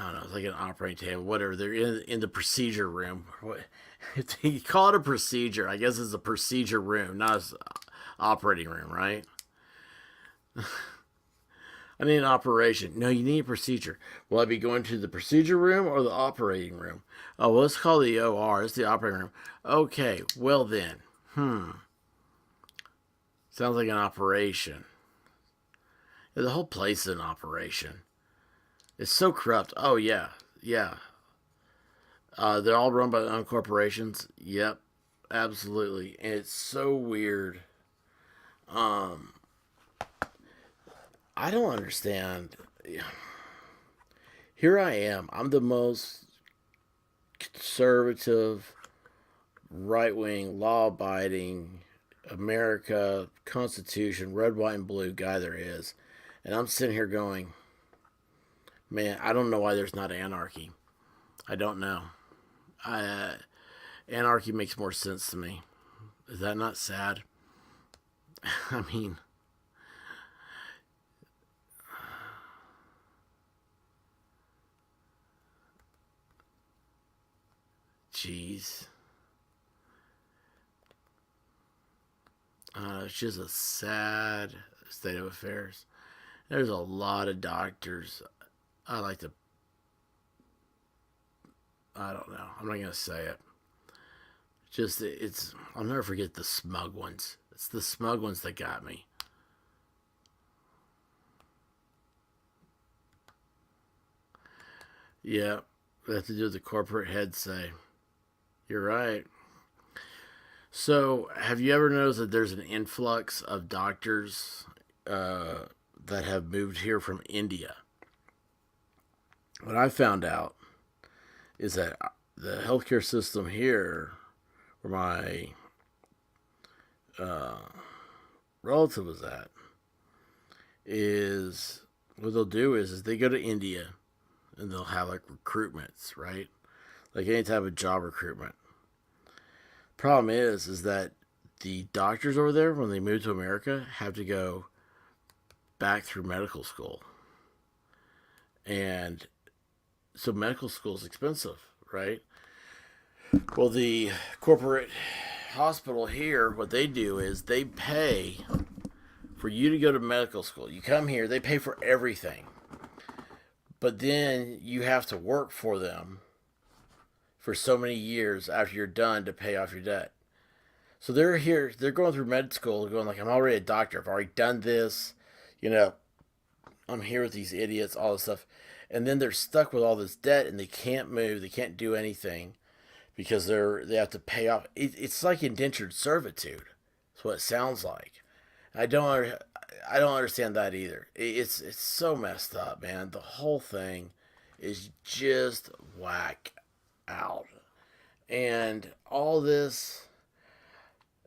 don't know, it's like an operating table, whatever. They're in the procedure room. You call it a procedure. I guess it's a procedure room, not an operating room, right? I need an operation. No, you need a procedure. Will I be going to the procedure room or the operating room? Oh, well, let's call the OR. It's the operating room. Okay, well then. Sounds like an operation. Yeah, the whole place is an operation. It's so corrupt. Oh, yeah. Yeah. They're all run by their own corporations. Yep. Absolutely. And it's so weird. Um, I don't understand. Here I am. I'm the most conservative, right wing, law abiding, America, Constitution, red, white, and blue guy there is. And I'm sitting here going, man, I don't know why there's not anarchy. I don't know. Anarchy makes more sense to me. Is that not sad? I mean, jeez. It's just a sad state of affairs. There's a lot of doctors. I like to. I don't know. I'm not gonna say it. Just it's. I'll never forget the smug ones. It's the smug ones that got me. Yeah, that to do with the corporate head say. You're right. So, have you ever noticed that there's an influx of doctors uh, that have moved here from India? What I found out is that the healthcare system here, where my uh, relative was at, is what they'll do is they go to India and they'll have like recruitments, right? Like any type of job recruitment. Problem is that the doctors over there, when they move to America, have to go back through medical school, and so medical school is expensive, right? Well, the corporate hospital here, what they do is they pay for you to go to medical school. You come here, they pay for everything, but then you have to work for them for so many years after you're done to pay off your debt. So they're here, they're going through med school, going like, I'm already a doctor. I've already done this. You know, I'm here with these idiots, all this stuff. And then they're stuck with all this debt and they can't move, they can't do anything because they have to pay off. It's like indentured servitude. That's what it sounds like. I don't I don't understand that either. It's so messed up, man. The whole thing is just whack out. And all this,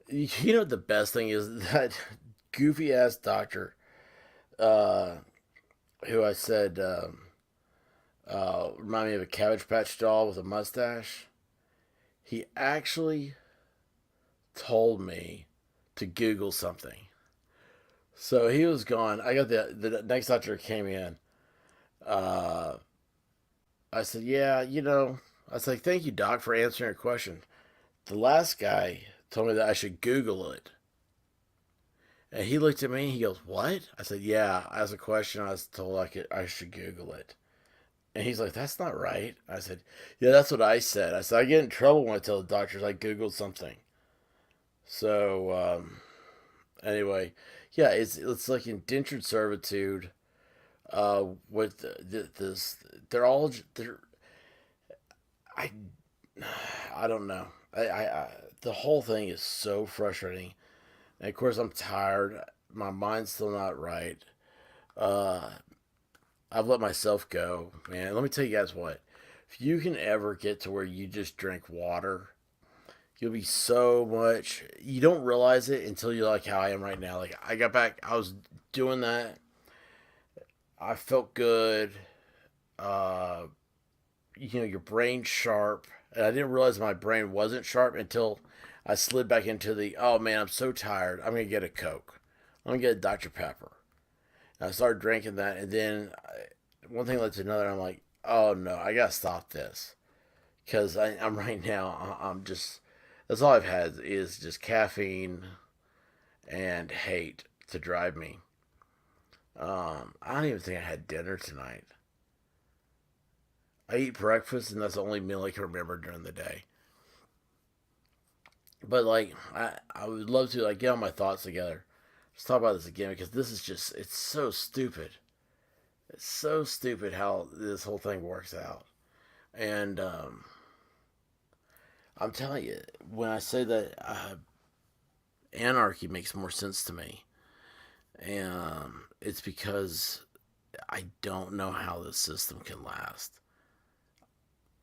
you know, what the best thing is that goofy ass doctor, uh, who I said remind me of a Cabbage Patch doll with a mustache. He actually told me to Google something. So he was gone. I got the next doctor came in. Uh, I said, yeah, I was like, thank you, doc, for answering your question. The last guy told me that I should Google it. And he looked at me and he goes, what? I said, yeah, I asked a question. I was told I should Google it. And he's like, that's not right. I said, yeah, that's what I said. I said, I get in trouble when I tell the doctors I Googled something. So, Anyway, yeah, it's like indentured servitude. With this, they're all they're I I don't know. The whole thing is so frustrating. And of course, I'm tired. My mind's still not right. Uh, I've let myself go, man. Let me tell you guys what. If you can ever get to where you just drink water, you'll be so much. You don't realize it until you're like how I am right now. Like I got back, I was doing that. I felt good. Uh, your brain's sharp, and I didn't realize my brain wasn't sharp until I slid back into the oh man, I'm so tired. I'm gonna get a Coke. I'm gonna get a Dr Pepper. And I started drinking that, and then one thing led to another. I'm like, oh no, I gotta stop this because I'm right now. I'm just that's all I've had is just caffeine and hate to drive me. I don't even think I had dinner tonight. I eat breakfast, and that's the only meal I can remember during the day. But like, I would love to like get all my thoughts together. Let's talk about this again because this is just it's so stupid. It's so stupid how this whole thing works out. And I'm telling you, when I say that anarchy makes more sense to me, and it's because I don't know how this system can last.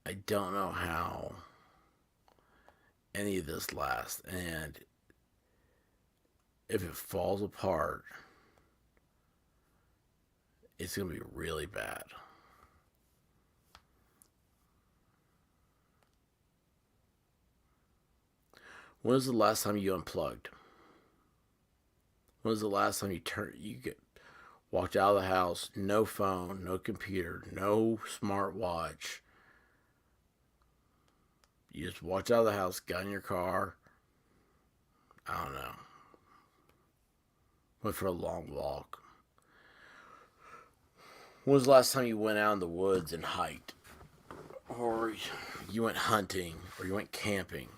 I don't know how any of this lasts, and if it falls apart, it's gonna be really bad. When was the last time you unplugged? When was the last time you get walked out of the house, no phone, no computer, no smartwatch? You just walked out of the house, got in your car. I don't know. Went for a long walk. When was the last time you went out in the woods and hiked? Or you went hunting? Or you went camping?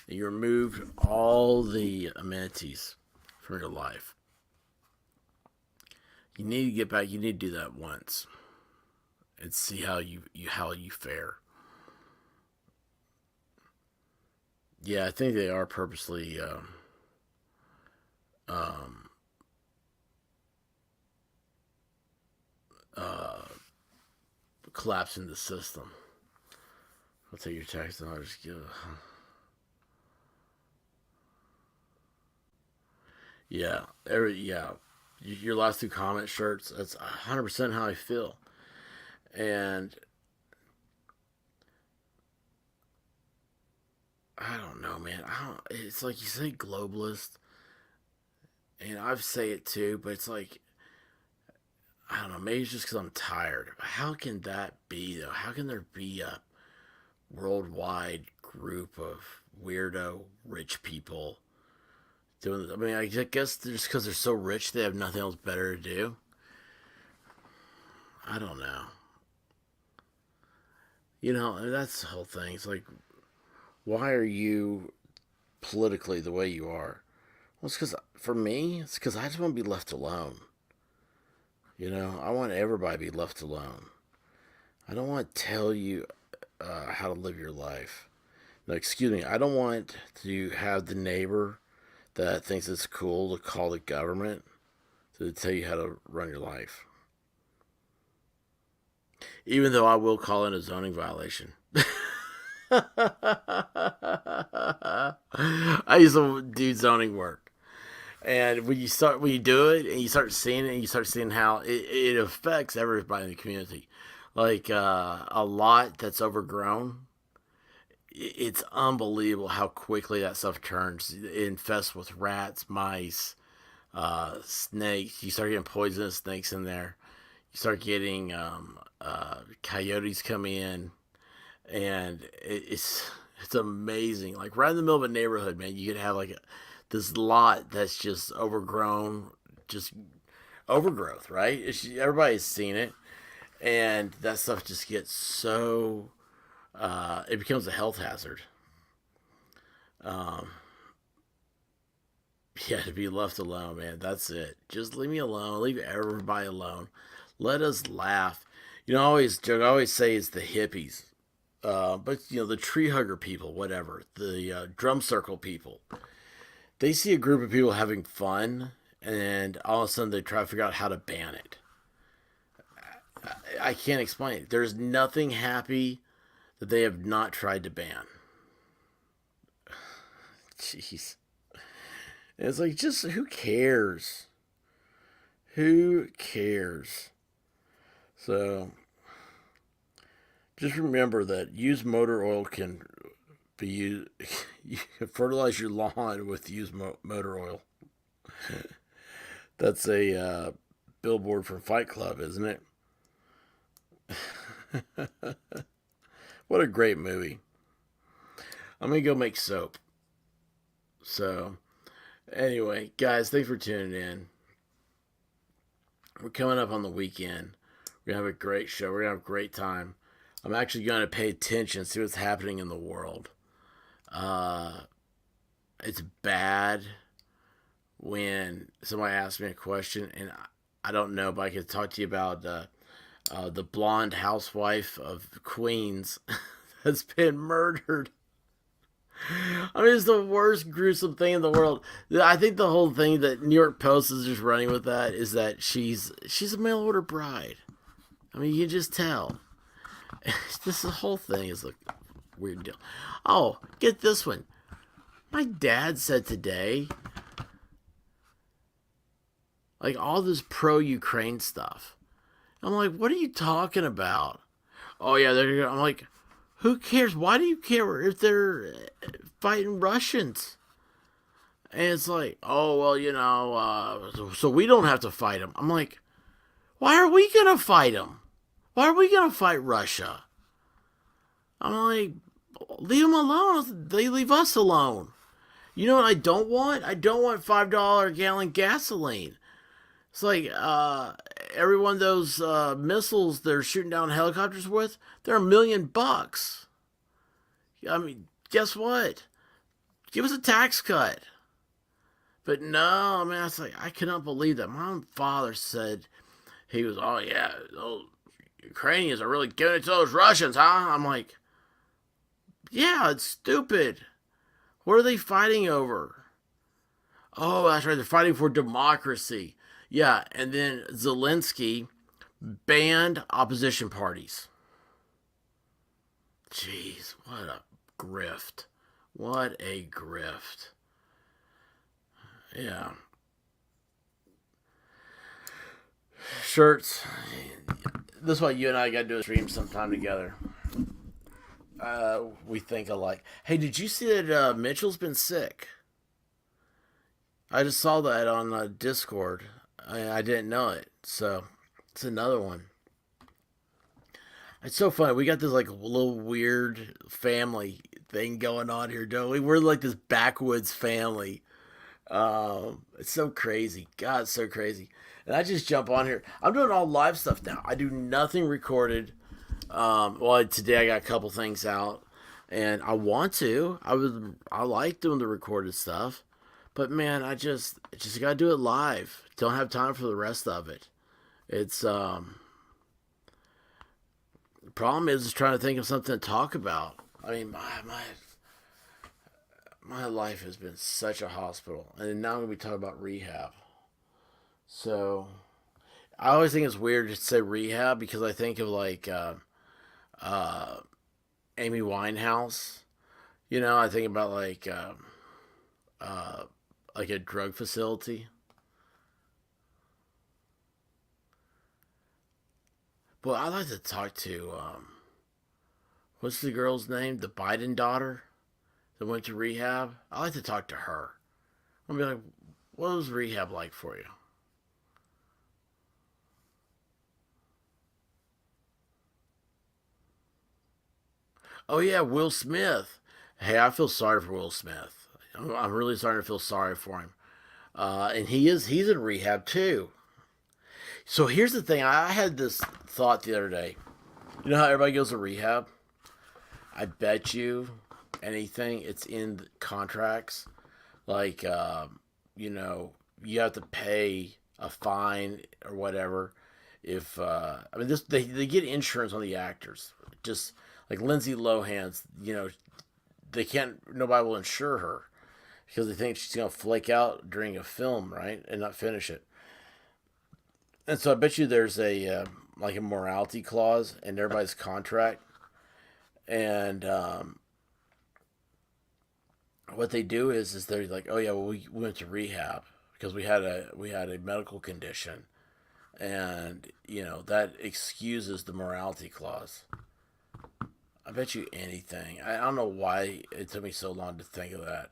And you removed all the amenities from your life. You need to get back. You need to do that once and see how you fare. Yeah, I think they are purposely um, uh, collapsing the system. I'll take your text and I'll just give. Yeah, yeah. Your last two comment shirts. That's 100% how I feel. And I don't know, man. I don't. It's like you say globalist, and I say it too, but it's like I don't know. Maybe it's just because I'm tired. How can that be though? How can there be a worldwide group of weirdo rich people doing this? I mean, I guess just because they're so rich, they have nothing else better to do. I don't know. That's the whole thing. It's like, why are you politically the way you are? Well, it's because for me, it's because I just want to be left alone. I want everybody to be left alone. I don't want to tell you how to live your life. No, excuse me. I don't want to have the neighbor that thinks it's cool to call the government to tell you how to run your life. Even though I will call it a zoning violation. I used to do zoning work. And when you do it and you start seeing it and you start seeing how it affects everybody in the community. Like a lot that's overgrown, it's unbelievable how quickly that stuff turns. It infests with rats, mice, snakes. You start getting poisonous snakes in there. You start getting coyotes come in, and it's amazing. Like right in the middle of a neighborhood, man, you could have like this lot that's just overgrown, just overgrowth, right? Everybody's seen it, and that stuff just gets so it becomes a health hazard. Um, Yeah, to be left alone, man. That's it. Just leave me alone. Leave everybody alone. Let us laugh. I always joke. I always say it's the hippies, but the tree hugger people, whatever, the drum circle people. They see a group of people having fun, and all of a sudden they try to figure out how to ban it. I can't explain it. There's nothing happy that they have not tried to ban. Jeez. And it's like, just who cares? Who cares? So, just remember that used motor oil can be used. You can fertilize your lawn with used motor oil. That's a billboard from Fight Club, isn't it? What a great movie. I'm going to go make soap. So, anyway, guys, thanks for tuning in. We're coming up on the weekend. We're going to have a great show. We're going to have a great time. I'm actually going to pay attention, see what's happening in the world. It's bad when somebody asks me a question and I don't know, but I could talk to you about the blonde housewife of Queens that's been murdered. I mean, it's the worst gruesome thing in the world. I think the whole thing that New York Post is just running with that is that she's a mail order bride. I mean, you can just tell. This whole thing is a weird deal. Oh, get this one. My dad said today, like, all this pro-Ukraine stuff. I'm like, what are you talking about? Oh, yeah, I'm like, who cares? Why do you care if they're fighting Russians? And it's like, oh, well, so we don't have to fight them. I'm like, why are we going to fight them? Why are we going to fight Russia? I'm like, leave them alone. They leave us alone. You know what I don't want? I don't want $5 a gallon gasoline. It's like every one of those missiles they're shooting down helicopters with, they're $1 million. I mean, guess what? Give us a tax cut. But no, man, it's like, I cannot believe that. My own father said he was, oh yeah, those Ukrainians are really giving it to those Russians, huh? I'm like, yeah, it's stupid. What are they fighting over? Oh, that's right, they're fighting for democracy. Yeah, and then Zelensky banned opposition parties. Jeez, what a grift. What a grift. Yeah. Shirts. This is why you and I got to do a stream sometime together. We think alike. Hey, did you see that Mitchell's been sick? I just saw that on Discord. I didn't know it, so it's another one. It's so funny. We got this like little weird family thing going on here, don't we? We're like this backwoods family. It's so crazy. God, it's so crazy. And I just jump on here. I'm doing all live stuff now. I do nothing recorded. Well, today I got a couple things out, and I want to. I like doing the recorded stuff, but man, I just gotta do it live. Don't have time for the rest of it. It's the problem is trying to think of something to talk about. I mean, my life has been such a hospital, and now I'm gonna be talking about rehab. So I always think it's weird to say rehab because I think of like uh, Amy Winehouse. I think about like a drug facility. But I like to talk to what's the girl's name? The Biden daughter that went to rehab. I like to talk to her. I'll be like, what was rehab like for you? Oh yeah, Will Smith. Hey, I feel sorry for Will Smith. I'm really starting to feel sorry for him. And he's in rehab too. So here's the thing. I had this thought the other day. You know how everybody goes to rehab? I bet you anything it's in the contracts. Like you have to pay a fine or whatever. If I mean, they get insurance on the actors, just like Lindsay Lohan's. They can't. Nobody will insure her because they think she's gonna flake out during a film, right, and not finish it. And so I bet you there's like a morality clause in everybody's contract, and what they do is they're like, oh yeah, well, we went to rehab because we had a medical condition, and that excuses the morality clause. I bet you anything. I don't know why it took me so long to think of that.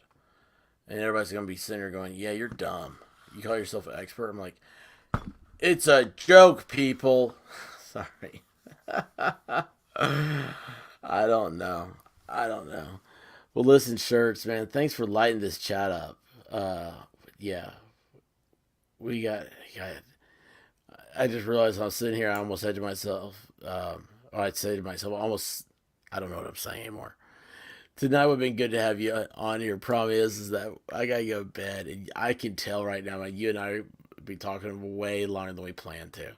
And everybody's gonna be sitting there going, "Yeah, you're dumb. You call yourself an expert." I'm like, "It's a joke, people." Sorry. I don't know. I don't know. Well, listen, shirts, man. Thanks for lighting this chat up. Yeah, we got. I just realized I was sitting here. I almost said to myself, or I'd say to myself, almost. I don't know what I'm saying anymore. Tonight would have been good to have you on here. Problem is that I gotta go to bed, and I can tell right now, like you and I be talking way longer than we planned to.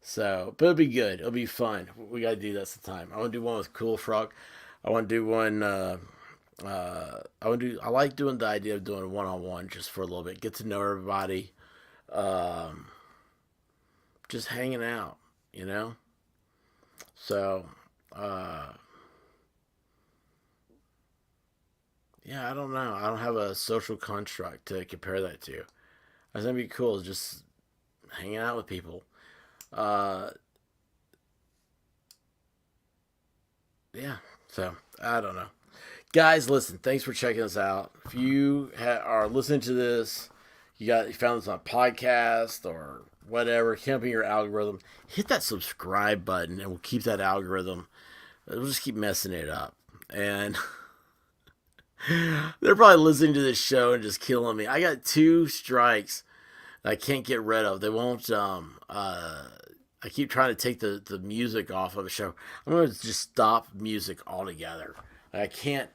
So, but it'll be good. It'll be fun. We gotta do this the time. I want to do one with Cool Frog. I want to do one. I want to do. I like doing the idea of doing one on one just for a little bit, get to know everybody, um, just hanging out. You know. So, uh, yeah, I don't know. I don't have a social construct to compare that to. I think it'd be cool just hanging out with people. Uh, yeah. So I don't know, guys. Listen, thanks for checking us out. If you are listening to this, you found this on a podcast or whatever, came up in your algorithm. Hit that subscribe button, and we'll keep that algorithm. We'll just keep messing it up, and they're probably listening to this show and just killing me. I got two strikes that I can't get rid of. They won't. I keep trying to take the music off of the show. I'm going to just stop music altogether. I can't.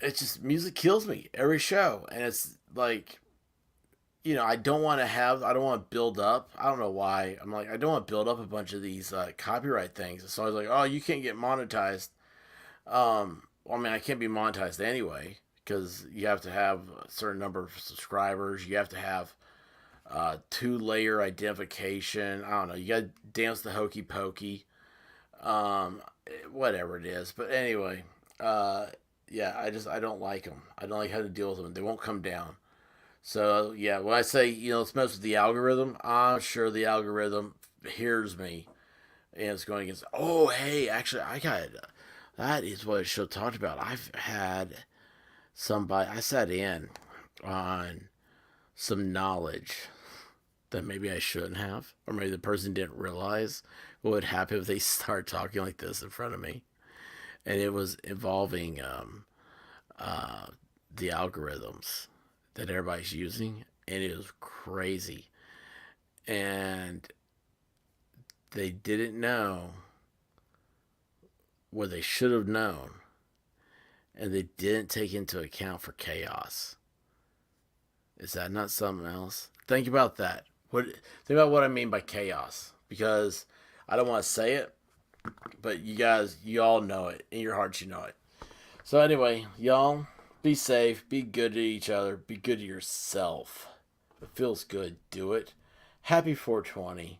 It's just music kills me every show, and it's like I don't want to have. I don't want to build up. I don't know why. I'm like I don't want to build up a bunch of these copyright things. So I was like, oh, you can't get monetized. Well, I mean, I can't be monetized anyway because you have to have a certain number of subscribers. You have to have two-layer identification. I don't know. You got to dance the hokey pokey, whatever it is. But anyway, yeah, I don't like them. I don't like how to deal with them. They won't come down. So yeah, when I say let's mess with the algorithm, I'm sure the algorithm hears me and it's going against. Oh hey, actually I got that is what it should have talked about. I've had somebody I sat in on some knowledge that maybe I shouldn't have, or maybe the person didn't realize what would happen if they start talking like this in front of me. And it was involving uh, the algorithms that everybody's using, and it was crazy. And they didn't know what they should have known, and they didn't take into account for chaos. Is that not something else? Think about that. Think about what I mean by chaos, because I don't want to say it, but you all know it in your hearts. You know it. So anyway, y'all, be safe, be good to each other, be good to yourself. If it feels good, do it. Happy 420.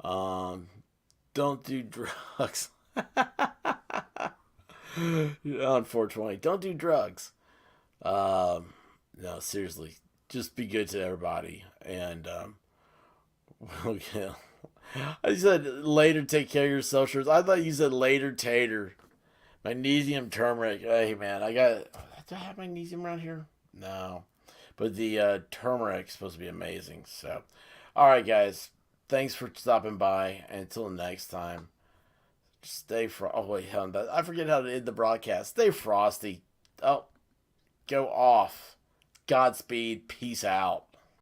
Um, don't do drugs on 420. Don't do drugs. No, seriously, just be good to everybody, and okay. I said later. Take care of yourself. Shirts. I thought you said later. Tater. Magnesium, turmeric. Hey man, do I have magnesium around here? No, but the turmeric's supposed to be amazing. So, all right, guys. Thanks for stopping by. And until next time, stay Oh wait, hell, I forget how to end the broadcast. Stay frosty. Oh, go off. Godspeed. Peace out.